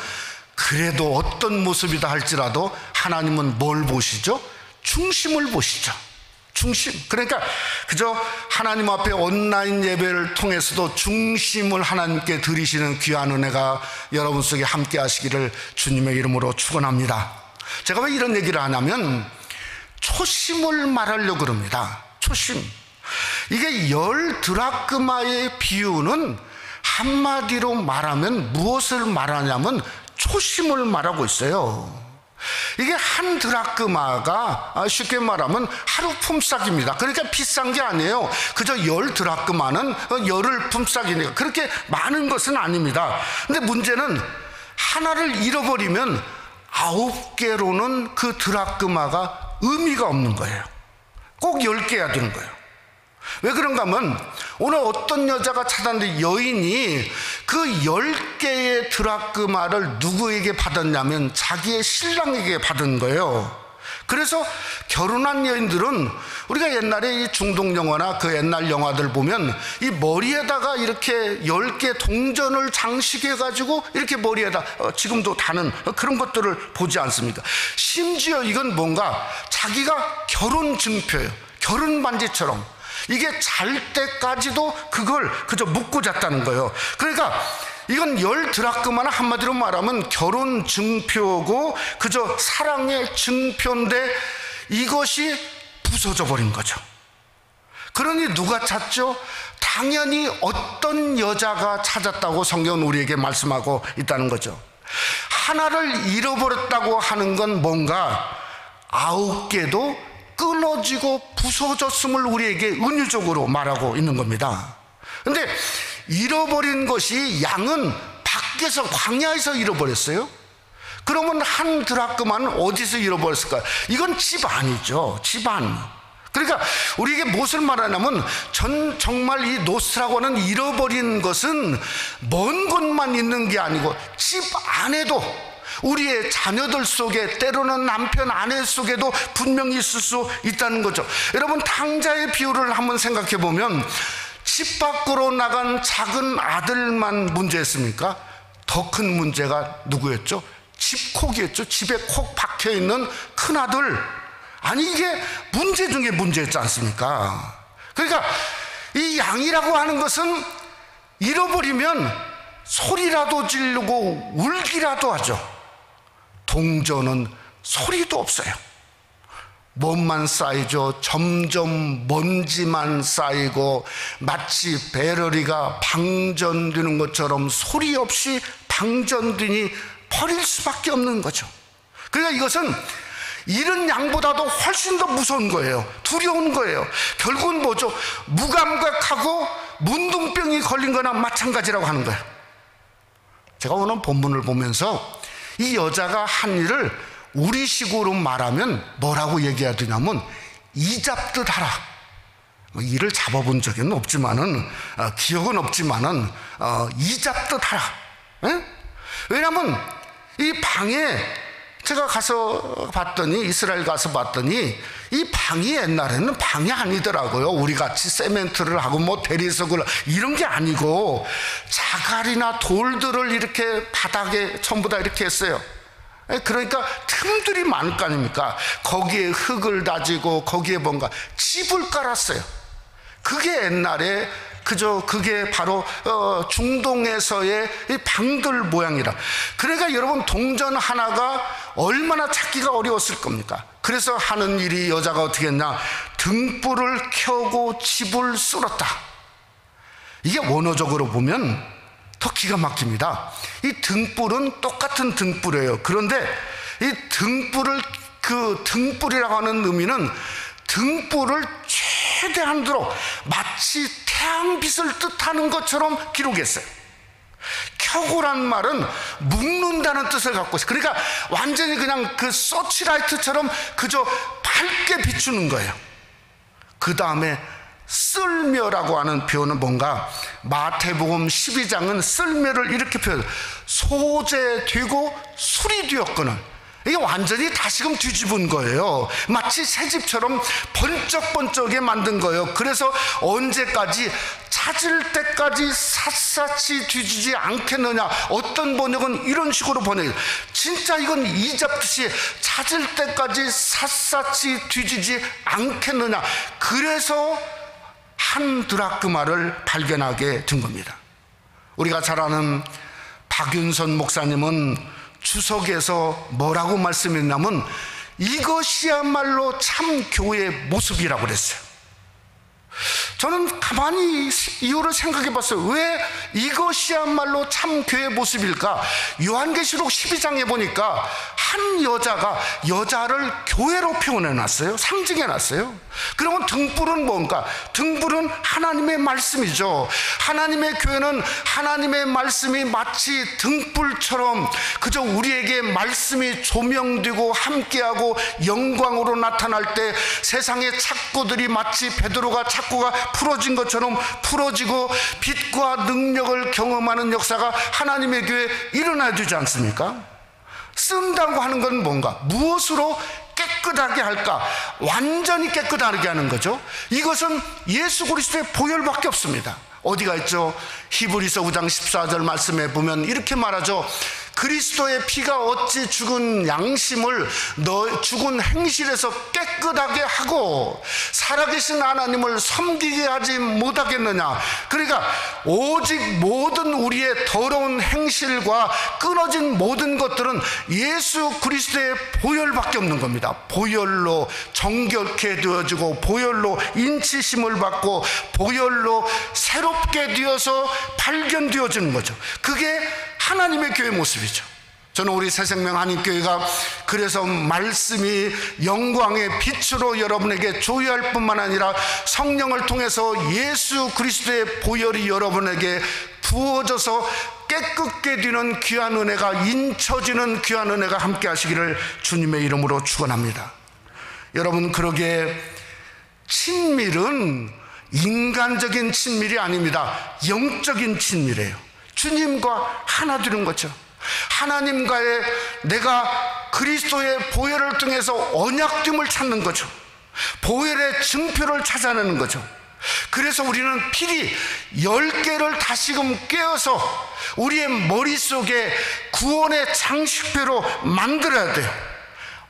그래도 어떤 모습이다 할지라도 하나님은 뭘 보시죠? 중심을 보시죠. 중심. 그러니까 그저 하나님 앞에 온라인 예배를 통해서도 중심을 하나님께 드리시는 귀한 은혜가 여러분 속에 함께 하시기를 주님의 이름으로 축원합니다. 제가 왜 이런 얘기를 하냐면, 초심을 말하려고 그럽니다. 초심. 이게 10드라크마의 비유는 한마디로 말하면 무엇을 말하냐면 초심을 말하고 있어요. 이게 한 드라크마가 쉽게 말하면 하루 품삯입니다. 그러니까 비싼 게 아니에요. 그저 10드라크마는 열흘 품삯이니까 그렇게 많은 것은 아닙니다. 근데 문제는 하나를 잃어버리면 9개로는 그 드라크마가 의미가 없는 거예요. 꼭 10개야 되는 거예요. 왜 그런가 하면, 오늘 어떤 여자가 찾았는데 여인이 그 10개의 드라크마를 누구에게 받았냐면 자기의 신랑에게 받은 거예요. 그래서 결혼한 여인들은, 우리가 옛날에 이 중동 영화나 그 옛날 영화들 보면 이 머리에다가 이렇게 10개 동전을 장식해 가지고 이렇게 머리에다 지금도 다는 그런 것들을 보지 않습니까? 심지어 이건 뭔가 자기가 결혼 증표예요. 결혼 반지처럼. 이게 잘 때까지도 그걸 그저 묻고 잤다는 거예요. 그러니까 이건 10드라크마는 한마디로 말하면 결혼 증표고 그저 사랑의 증표인데, 이것이 부서져 버린 거죠. 그러니 누가 찾죠? 당연히 어떤 여자가 찾았다고 성경은 우리에게 말씀하고 있다는 거죠. 하나를 잃어버렸다고 하는 건 뭔가 9개도 끊어지고 부서졌음을 우리에게 은유적으로 말하고 있는 겁니다. 근데 잃어버린 것이, 양은 밖에서 광야에서 잃어버렸어요. 그러면 한 드라크마는 어디서 잃어버렸을까요? 이건 집 안이죠. 집 안. 그러니까 우리에게 무엇을 말하냐면, 정말 이 노스라고 하는 잃어버린 것은 먼 곳만 있는 게 아니고 집 안에도, 우리의 자녀들 속에, 때로는 남편 아내 속에도 분명히 있을 수 있다는 거죠. 여러분, 탕자의 비유를 한번 생각해 보면, 집 밖으로 나간 작은 아들만 문제였습니까? 더 큰 문제가 누구였죠? 집콕이었죠. 집에 콕 박혀 있는 큰 아들. 아니, 이게 문제 중에 문제였지 않습니까? 그러니까 이 양이라고 하는 것은 잃어버리면 소리라도 지르고 울기라도 하죠. 동전은 소리도 없어요. 몸만 쌓이죠. 점점 먼지만 쌓이고 마치 배럴이가 방전되는 것처럼 소리 없이 방전되니 버릴 수밖에 없는 거죠. 그러니까 이것은 잃은 양보다도 훨씬 더 무서운 거예요. 두려운 거예요. 결국은 뭐죠? 무감각하고 문둥병이 걸린 거나 마찬가지라고 하는 거예요. 제가 오늘 본문을 보면서 이 여자가 한 일을 우리식으로 말하면 뭐라고 얘기해야 되냐면, 이잡듯 하라. 뭐 일을 잡아본 적은 없지만은 기억은 없지만은 이잡듯 하라. 에? 왜냐하면 이 방에 제가 가서 봤더니, 이스라엘 가서 봤더니 이 방이 옛날에는 방이 아니더라고요. 우리 같이 세멘트를 하고 뭐 대리석을 이런 게 아니고 자갈이나 돌들을 이렇게 바닥에 전부 다 이렇게 했어요. 그러니까 틈들이 많을 거 아닙니까? 거기에 흙을 다지고 거기에 뭔가 집을 깔았어요. 그게 옛날에 그게 바로 중동에서의 이 방들 모양이라. 그러니까 여러분, 동전 하나가 얼마나 찾기가 어려웠을 겁니까? 그래서 하는 일이, 여자가 어떻게 했냐, 등불을 켜고 집을 쓸었다. 이게 원어적으로 보면 더 기가 막힙니다. 이 등불은 똑같은 등불이에요. 그런데 이 등불이라고 하는 의미는 등불을 최대한으로 마치 태양빛을 뜻하는 것처럼 기록했어요. 켜고란 말은 묶는다는 뜻을 갖고 있어요. 그러니까 완전히 그냥 그 서치라이트처럼 그저 밝게 비추는 거예요. 그 다음에 쓸며라고 하는 표현은 뭔가, 마태복음 12장은 쓸며를 이렇게 표현해요. 소재되고 수리되었거늘. 이게 완전히 다시금 뒤집은 거예요. 마치 새집처럼 번쩍번쩍하게 만든 거예요. 그래서 언제까지, 찾을 때까지 샅샅이 뒤지지 않겠느냐. 어떤 번역은 이런 식으로 번역해요. 진짜 이건 이잡듯이 찾을 때까지 샅샅이 뒤지지 않겠느냐. 그래서 한 드라크마를 발견하게 된 겁니다. 우리가 잘 아는 박윤선 목사님은 주석에서 뭐라고 말씀했냐면, 이것이야말로 참 교회의 모습이라고 그랬어요. 저는 가만히 이유를 생각해 봤어요. 왜 이것이야말로 참 교회의 모습일까? 요한계시록 12장에 보니까 한 여자가 여자를 교회로 표현해 놨어요. 상징해 놨어요. 그러면 등불은 뭔가? 등불은 하나님의 말씀이죠. 하나님의 교회는 하나님의 말씀이 마치 등불처럼 그저 우리에게 말씀이 조명되고 함께하고 영광으로 나타날 때 세상의 착고들이 마치 베드로가 착고가 풀어진 것처럼 풀어지고 빛과 능력을 경험하는 역사가 하나님의 교회에 일어나야 되지 않습니까? 쓴다고 하는 건 뭔가? 무엇으로 깨끗하게 할까? 완전히 깨끗하게 하는 거죠. 이것은 예수 그리스도의 보혈밖에 없습니다. 어디가 있죠? 히브리서 9장 14절 말씀에 보면 이렇게 말하죠. 그리스도의 피가 어찌 죽은 양심을 죽은 행실에서 깨끗하게 하고 살아계신 하나님을 섬기게 하지 못하겠느냐. 그러니까 오직 모든 우리의 더러운 행실과 끊어진 모든 것들은 예수 그리스도의 보혈밖에 없는 겁니다. 보혈로 정결케 되어지고 보혈로 인치심을 받고 보혈로 새롭게 되어서 발견되어지는 거죠. 그게 하나님의 교회 모습이죠. 저는 우리 새생명 한인교회가 그래서 말씀이 영광의 빛으로 여러분에게 조효할 뿐만 아니라 성령을 통해서 예수 그리스도의 보혈이 여러분에게 부어져서 깨끗게 되는 귀한 은혜가, 인쳐지는 귀한 은혜가 함께 하시기를 주님의 이름으로 축원합니다. 여러분, 그러기에 친밀은 인간적인 친밀이 아닙니다. 영적인 친밀이에요. 주님과 하나 되는 거죠. 하나님과의 내가 그리스도의 보혈을 통해서 언약됨을 찾는 거죠. 보혈의 증표를 찾아내는 거죠. 그래서 우리는 필히 10개를 다시금 깨어서 우리의 머릿속에 구원의 장식표로 만들어야 돼요.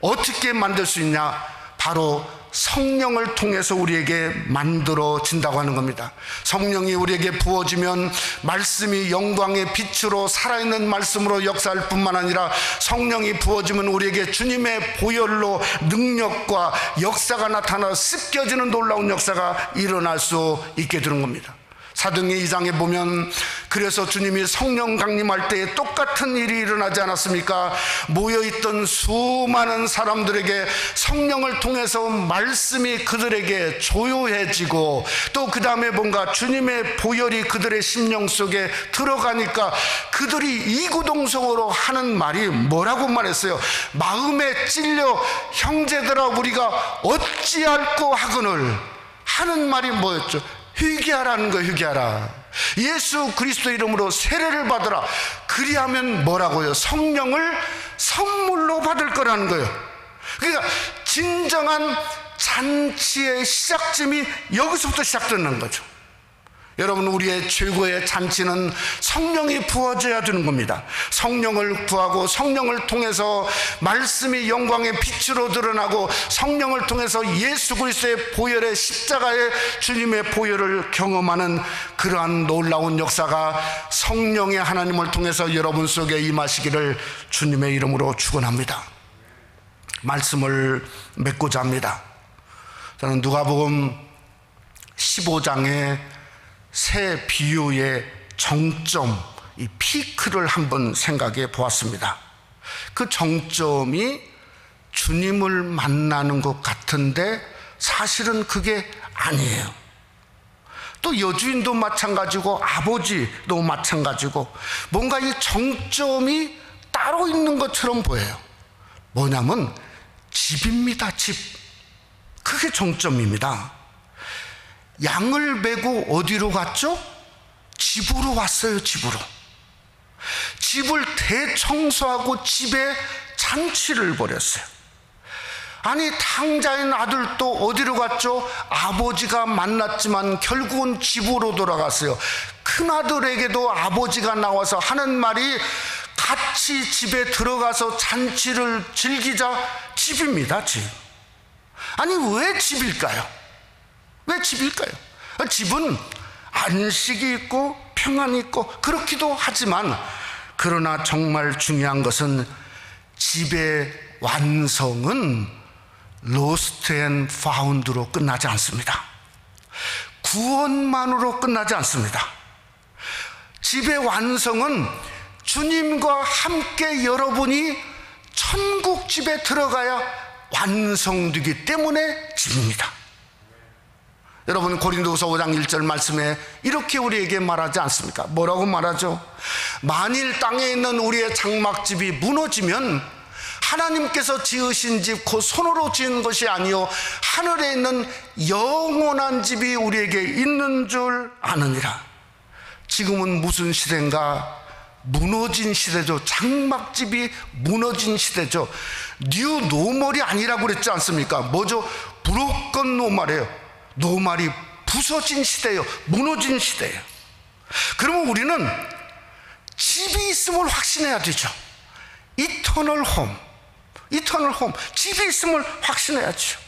어떻게 만들 수 있냐? 바로 성령을 통해서 우리에게 만들어진다고 하는 겁니다. 성령이 우리에게 부어지면 말씀이 영광의 빛으로 살아있는 말씀으로 역사할 뿐만 아니라 성령이 부어지면 우리에게 주님의 보혈로 능력과 역사가 나타나 습겨지는 놀라운 역사가 일어날 수 있게 되는 겁니다. 사도행전 2장에 보면 그래서 주님이 성령 강림할 때에 똑같은 일이 일어나지 않았습니까? 모여있던 수많은 사람들에게 성령을 통해서 말씀이 그들에게 조요해지고 또 그 다음에 뭔가 주님의 보혈이 그들의 심령 속에 들어가니까 그들이 이구동성으로 하는 말이 뭐라고 말했어요? 마음에 찔려 형제들아 우리가 어찌할꼬 하거늘 하는 말이 뭐였죠? 회개하라는 거예요. 회개하라. 예수 그리스도 이름으로 세례를 받으라. 그리하면 뭐라고요? 성령을 선물로 받을 거라는 거예요. 그러니까 진정한 잔치의 시작점이 여기서부터 시작되는 거죠. 여러분, 우리의 최고의 잔치는 성령이 부어져야 되는 겁니다. 성령을 구하고 성령을 통해서 말씀이 영광의 빛으로 드러나고 성령을 통해서 예수 그리스도의 보혈의 십자가의 주님의 보혈을 경험하는 그러한 놀라운 역사가 성령의 하나님을 통해서 여러분 속에 임하시기를 주님의 이름으로 축원합니다. 말씀을 맺고자 합니다. 저는 누가복음 15장의 새 비유의 정점, 이 피크를 한번 생각해 보았습니다. 그 정점이 주님을 만나는 것 같은데 사실은 그게 아니에요. 또 여주인도 마찬가지고 아버지도 마찬가지고 뭔가 이 정점이 따로 있는 것처럼 보여요. 뭐냐면 집입니다. 집. 그게 정점입니다. 양을 메고 어디로 갔죠? 집으로 왔어요. 집으로. 집을 대청소하고 집에 잔치를 벌였어요. 아니, 탕자인 아들도 어디로 갔죠? 아버지가 만났지만 결국은 집으로 돌아갔어요. 큰아들에게도 아버지가 나와서 하는 말이 같이 집에 들어가서 잔치를 즐기자. 집입니다. 집. 아니, 왜 집일까요? 왜 집일까요? 집은 안식이 있고 평안이 있고 그렇기도 하지만, 그러나 정말 중요한 것은 집의 완성은 로스트 앤 파운드로 끝나지 않습니다. 구원만으로 끝나지 않습니다. 집의 완성은 주님과 함께 여러분이 천국 집에 들어가야 완성되기 때문에 집입니다. 여러분, 고린도후서 5장 1절 말씀에 이렇게 우리에게 말하지 않습니까? 뭐라고 말하죠? 만일 땅에 있는 우리의 장막집이 무너지면 하나님께서 지으신 집, 곧 손으로 지은 것이 아니요 하늘에 있는 영원한 집이 우리에게 있는 줄 아느니라. 지금은 무슨 시대인가? 무너진 시대죠. 장막집이 무너진 시대죠. 뉴 노멀이 아니라고 그랬지 않습니까? 뭐죠? 브로큰 노멀이에요. 노말이 부서진 시대예요. 무너진 시대예요. 그러면 우리는 집이 있음을 확신해야 되죠. 이터널 홈, 이터널 홈. 집이 있음을 확신해야죠.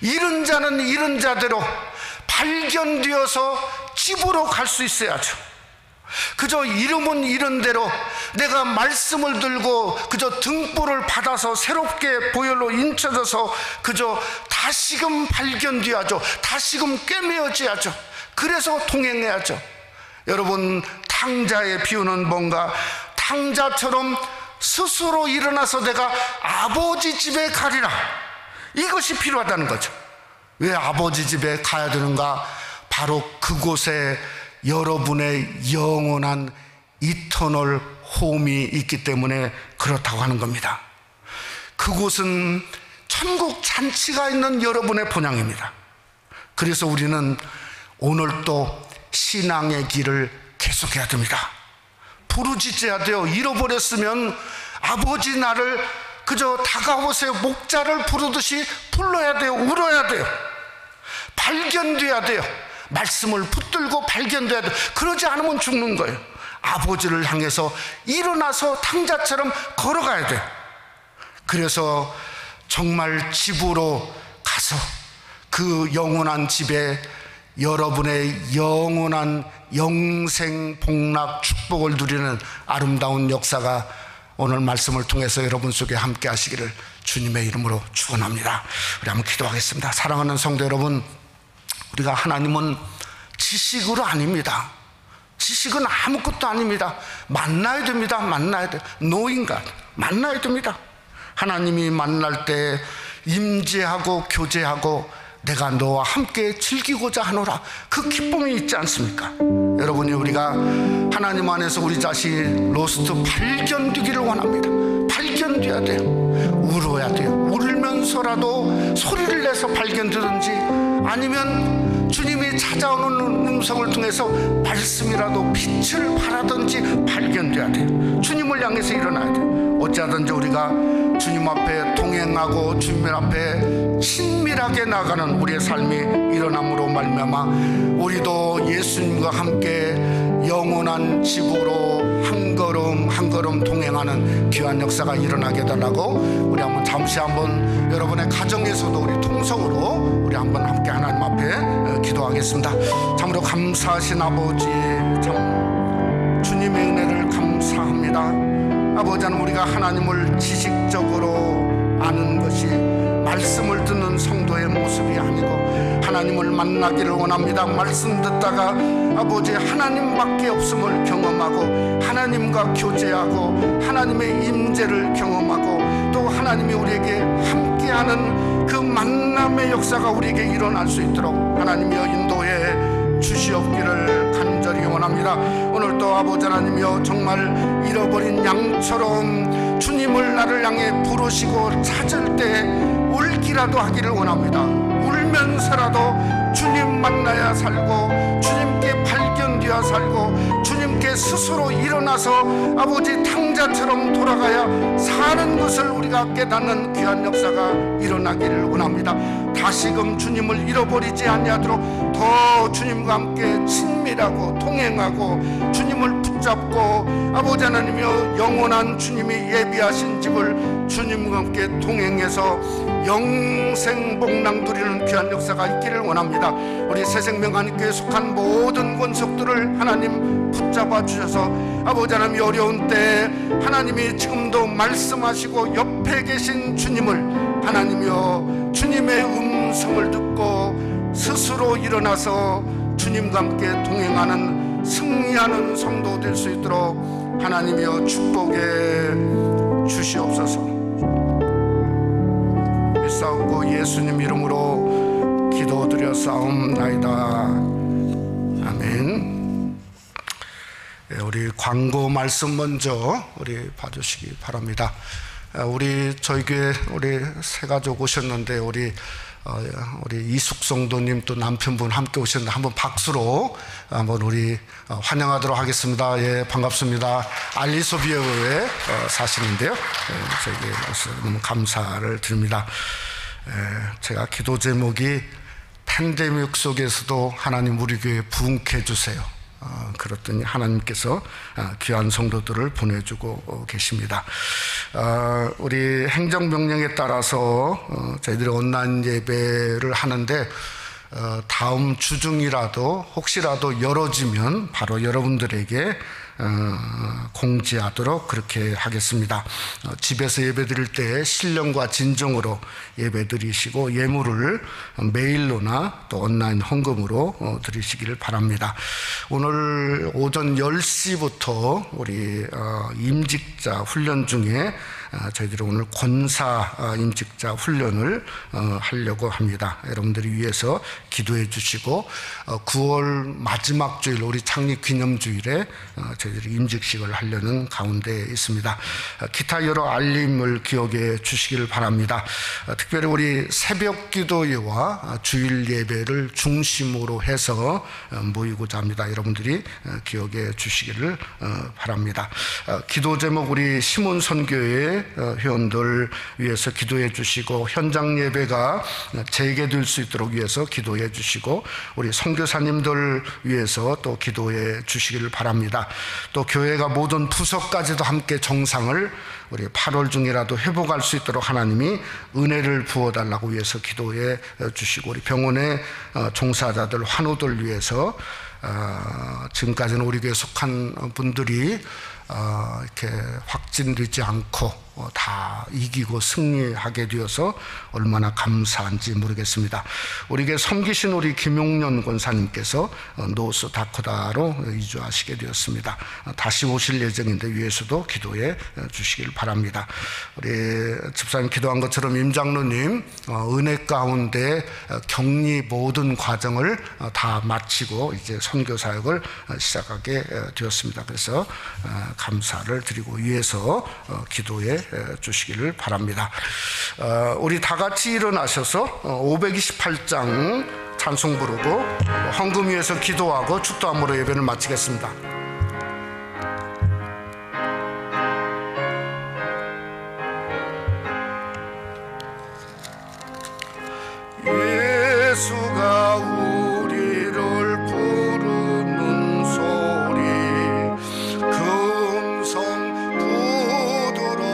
잃은 자는 잃은 자대로 발견되어서 집으로 갈 수 있어야죠. 그저 이름은 이런 대로 내가 말씀을 들고 그저 등불을 받아서 새롭게 보혈로 인쳐져서 그저 다시금 발견되어야죠. 다시금 꿰매어져야죠. 그래서 동행해야죠. 여러분, 탕자의 비유는 뭔가? 탕자처럼 스스로 일어나서 내가 아버지 집에 가리라. 이것이 필요하다는 거죠. 왜 아버지 집에 가야 되는가? 바로 그곳에 여러분의 영원한 이터널 홈이 있기 때문에 그렇다고 하는 겁니다. 그곳은 천국 잔치가 있는 여러분의 본향입니다. 그래서 우리는 오늘 또 신앙의 길을 계속해야 됩니다. 부르짖어야 돼요. 잃어버렸으면 아버지 나를 그저 다가오세요. 목자를 부르듯이 불러야 돼요. 울어야 돼요. 발견돼야 돼요. 말씀을 붙들고 발견돼야 돼요. 그러지 않으면 죽는 거예요. 아버지를 향해서 일어나서 탕자처럼 걸어가야 돼요. 그래서 정말 집으로 가서 그 영원한 집에 여러분의 영원한 영생 복락 축복을 누리는 아름다운 역사가 오늘 말씀을 통해서 여러분 속에 함께 하시기를 주님의 이름으로 축원합니다. 우리 한번 기도하겠습니다. 사랑하는 성도 여러분, 우리가 하나님은 지식으로 아닙니다. 지식은 아무것도 아닙니다. 만나야 됩니다. 만나야 돼요. 노인간 만나야 됩니다. 하나님이 만날 때 임재하고 교제하고 내가 너와 함께 즐기고자 하노라, 그 기쁨이 있지 않습니까? 여러분이 우리가 하나님 안에서 우리 자신이 로스트 발견되기를 원합니다. 발견돼야 돼요. 울어야 돼요. 울면서라도 소리를 내서 발견되든지 아니면 주님이 찾아오는 음성을 통해서 말씀이라도 빛을 발하든지 발견돼야 돼요. 주님을 향해서 일어나야 돼요. 어찌하든지 우리가 주님 앞에 동행하고 주님 앞에 친밀하게 나가는 우리의 삶이 일어남으로 말미암아 우리도 예수님과 함께 영원한 집으로 한 걸음 한 걸음 동행하는 귀한 역사가 일어나게 해달라고 우리 한번 잠시 한번 여러분의 가정에서도 우리 통성으로 우리 한번 함께 하나님 앞에 기도하겠습니다. 참으로 감사하신 아버지, 참 주님의 은혜를 감사합니다. 아버지 하나님, 우리가 하나님을 지식적으로 아는 것이 말씀을 듣는 성도의 모습이 아니고 하나님을 만나기를 원합니다. 말씀 듣다가 아버지 하나님밖에 없음을 경험하고 하나님과 교제하고 하나님의 임재를 경험하고 또 하나님이 우리에게 함께하는 그 만남의 역사가 우리에게 일어날 수 있도록 하나님이여 인도해 주시옵기를 간절히 원합니다. 오늘도 아버지 하나님이여 정말 잃어버린 양처럼 주님을 나를 향해 부르시고 찾을 때 울기라도 하기를 원합니다. 울면서라도 주님 만나야 살고 주님께 발견되어 살고 주님께 스스로 일어나서 아버지 탕자처럼 돌아가야 사는 것을 우리가 깨닫는 귀한 역사가 일어나기를 원합니다. 다시금 주님을 잃어버리지 아니하도록 더 주님과 함께 친밀하고 동행하고 주님을 붙잡고 아버지 하나님이여 영원한 주님이 예비하신 집을 주님과 함께 동행해서 영생 복락 누리는 귀한 역사가 있기를 원합니다. 우리 새생명하나님교회에 속한 모든 권속들을 하나님 붙잡아 주셔서 아버지 하나님 어려운 때 하나님이 지금도 말씀하시고 옆에 계신 주님을 하나님이여 주님의 음성을 듣고 스스로 일어나서 주님과 함께 동행하는 승리하는 성도 될 수 있도록 하나님이여 축복해 주시옵소서. 싸우고 예수님 이름으로 기도드렸사옵나이다. 아멘. 우리 광고 말씀 먼저 우리 봐주시기 바랍니다. 저희 교회 우리 새 가족 오셨는데 우리 이숙성도님 또 남편분 함께 오셨는데 한번 박수로 한번 우리 환영하도록 하겠습니다. 예, 반갑습니다. 알리소비에에 사시는데요. 저에게 너무 감사를 드립니다. 제가 기도 제목이 팬데믹 속에서도 하나님 우리 교회 부흥케 해주세요. 그랬더니 하나님께서 귀한 성도들을 보내주고 계십니다. 우리 행정명령에 따라서 저희들이 온라인 예배를 하는데 다음 주 중이라도 혹시라도 열어지면 바로 여러분들에게 공지하도록 그렇게 하겠습니다. 집에서 예배드릴 때 신령과 진정으로 예배드리시고 예물을 메일로나 또 온라인 헌금으로 드리시기를 바랍니다. 오늘 오전 10시부터 우리 임직자 훈련 중에 저희들이 오늘 권사 임직자 훈련을 하려고 합니다. 여러분들이 위해서 기도해 주시고 9월 마지막 주일 우리 창립 기념주일에 저희들이 임직식을 하려는 가운데 있습니다. 기타 여러 알림을 기억해 주시기를 바랍니다. 특별히 우리 새벽 기도회와 주일 예배를 중심으로 해서 모이고자 합니다. 여러분들이 기억해 주시기를 바랍니다. 기도 제목 우리 시몬 선교회 회원들 위해서 기도해 주시고 현장 예배가 재개될 수 있도록 위해서 기도해 주시고 우리 선교사님들 위해서 또 기도해 주시기를 바랍니다. 또 교회가 모든 부서까지도 함께 정상을 우리 8월 중이라도 회복할 수 있도록 하나님이 은혜를 부어달라고 위해서 기도해 주시고 우리 병원의 종사자들 환우들 위해서 지금까지는 우리 교회에 속한 분들이 이렇게 확진되지 않고 다 이기고 승리하게 되어서 얼마나 감사한지 모르겠습니다. 우리에게 섬기신 우리 김용년 권사님께서 노스 다코다로 이주하시게 되었습니다. 다시 오실 예정인데 위에서도 기도해 주시길 바랍니다. 우리 집사님 기도한 것처럼 임장로님 은혜 가운데 격리 모든 과정을 다 마치고 이제 선교 사역을 시작하게 되었습니다. 그래서 감사를 드리고 위에서 기도해 주시기를 바랍니다. 우리 다 같이 일어나셔서 528장 찬송 부르고 헌금 위해서 기도하고 축도함으로 예배를 마치겠습니다. 예수가 우리를 부르는 소리 금성 부드러워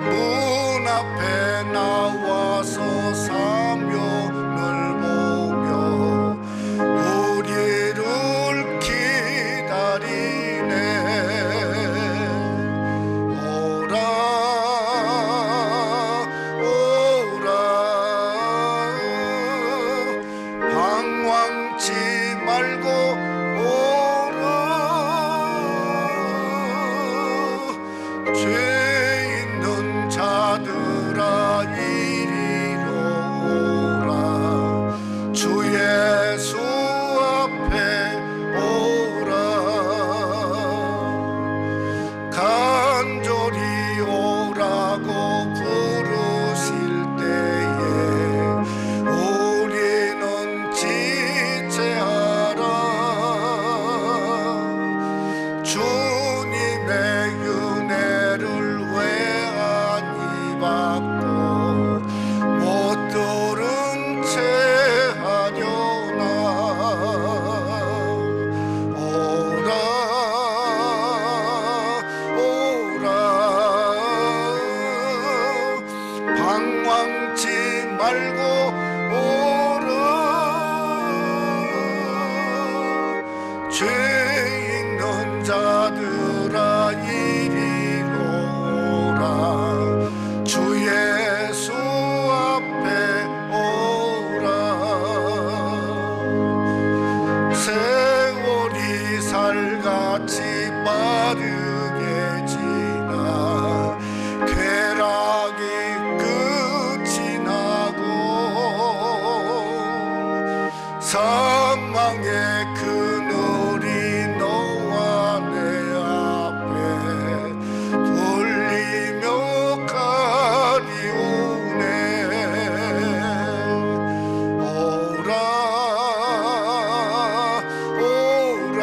문 앞에 나와서 사면을 보며 우리를 기다리네. 오라 방황치 말고 오라. 죄 있는 자들아 이리로 오라. 주 예수 앞에 오라. 간절히 오라고 부르실 때에 우리는 지체하라. 주님의 은혜를 왜 아니 받고 못 들은 채 하려나. 오라 오라 방황치 말고 오라. 죄 있는 자들아 이리로 오라. 주 예수 앞에 오라. 세월이 살같이 빠르게 지나 쾌락이 끝이 나고 사망의 그늘이 너와 내 앞에 돌리며 가리우네. 오라 오라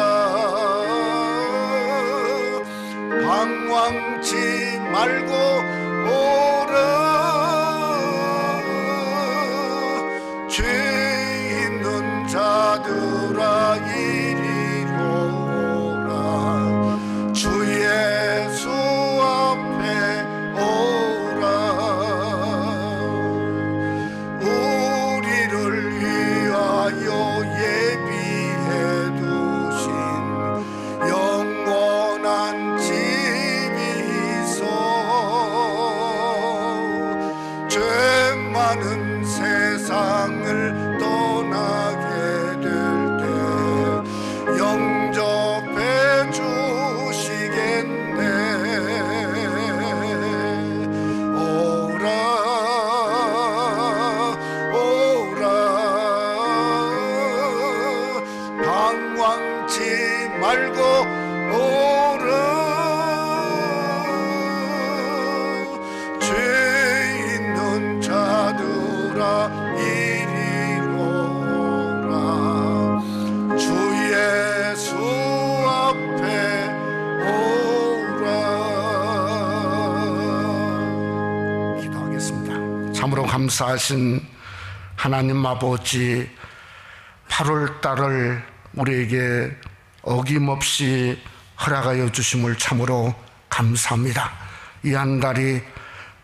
방황치 말고 오라. 죄 있는 자들아 이리로 오라. 주 예수 앞에 오라. 우리를 위하여 예비해 두신 영원한 집이 있어. 죄 많은 세상을 떠나게 될 때 영접해 주시겠네. 오라 오라 방황치 말고 오라. 죄 있는 자들아 이리로 오라. 주 예수 앞에 오라. 기도하겠습니다. 참으로 감사하신 하나님 아버지, 8월달을 우리에게 어김없이 허락하여 주심을 참으로 감사합니다. 이 한 달이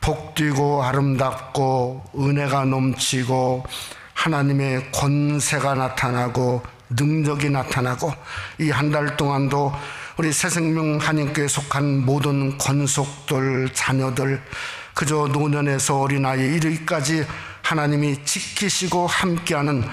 복되고 아름답고 은혜가 넘치고 하나님의 권세가 나타나고 능력이 나타나고, 이 한 달 동안도 우리 새생명 한인교회에 속한 모든 권속들, 자녀들 그저 노년에서 어린아이 이르기까지 하나님이 지키시고 함께하는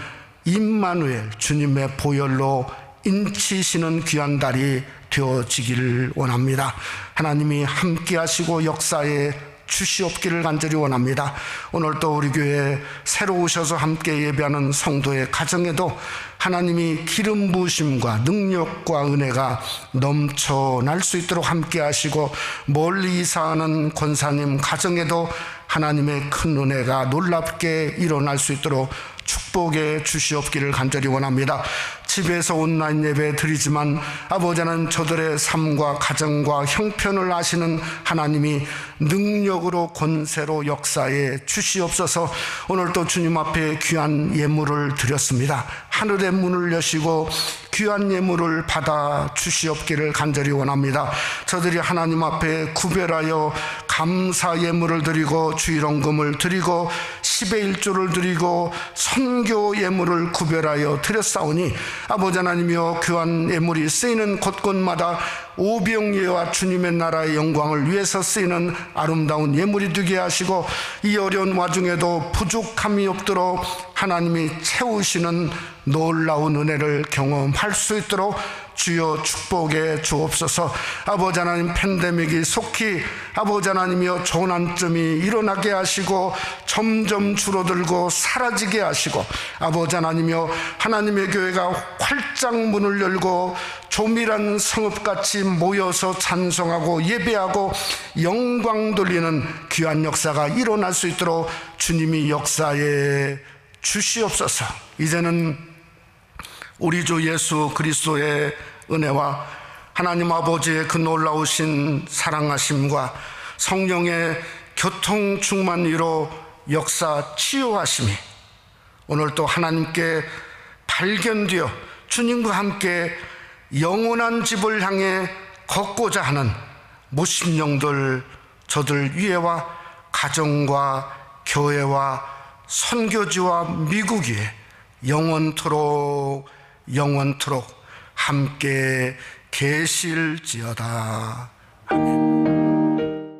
임마누엘 주님의 보혈로 인치시는 귀한 달이 되어지기를 원합니다. 하나님이 함께하시고 역사에 주시옵기를 간절히 원합니다. 오늘 또 우리 교회에 새로 오셔서 함께 예배하는 성도의 가정에도 하나님이 기름 부으심과 능력과 은혜가 넘쳐날 수 있도록 함께 하시고, 멀리 이사하는 권사님 가정에도 하나님의 큰 은혜가 놀랍게 일어날 수 있도록 축복해 주시옵기를 간절히 원합니다. 집에서 온라인 예배 드리지만 아버지 하나님, 저들의 삶과 가정과 형편을 아시는 하나님이 능력으로 권세로 역사해 주시옵소서. 오늘도 주님 앞에 귀한 예물을 드렸습니다. 하늘의 문을 여시고 귀한 예물을 받아 주시옵기를 간절히 원합니다. 저들이 하나님 앞에 구별하여 감사 예물을 드리고 주일원금을 드리고 10의 1조를 드리고 선교 예물을 구별하여 드렸사오니 아버지 하나님이여, 귀한 예물이 쓰이는 곳곳마다 오병이어와 주님의 나라의 영광을 위해서 쓰이는 아름다운 예물이 되게 하시고, 이 어려운 와중에도 부족함이 없도록 하나님이 채우시는 놀라운 은혜를 경험할 수 있도록 주여 축복해 주옵소서. 아버지 하나님, 팬데믹이 속히 아버지 하나님이여 전환점이 일어나게 하시고 점점 줄어들고 사라지게 하시고, 아버지 하나님이여 하나님의 교회가 활짝 문을 열고 조밀한 성읍같이 모여서 찬송하고 예배하고 영광 돌리는 귀한 역사가 일어날 수 있도록 주님이 역사해 주시옵소서. 이제는 우리 주 예수 그리스도의 은혜와 하나님 아버지의 그 놀라우신 사랑하심과 성령의 교통 충만으로 역사 치유하심이 오늘 또 하나님께 발견되어 주님과 함께 영원한 집을 향해 걷고자 하는 무심령들, 저들 위에와 가정과 교회와 선교지와 미국 위에 영원토록 함께 계실지어다. 아멘.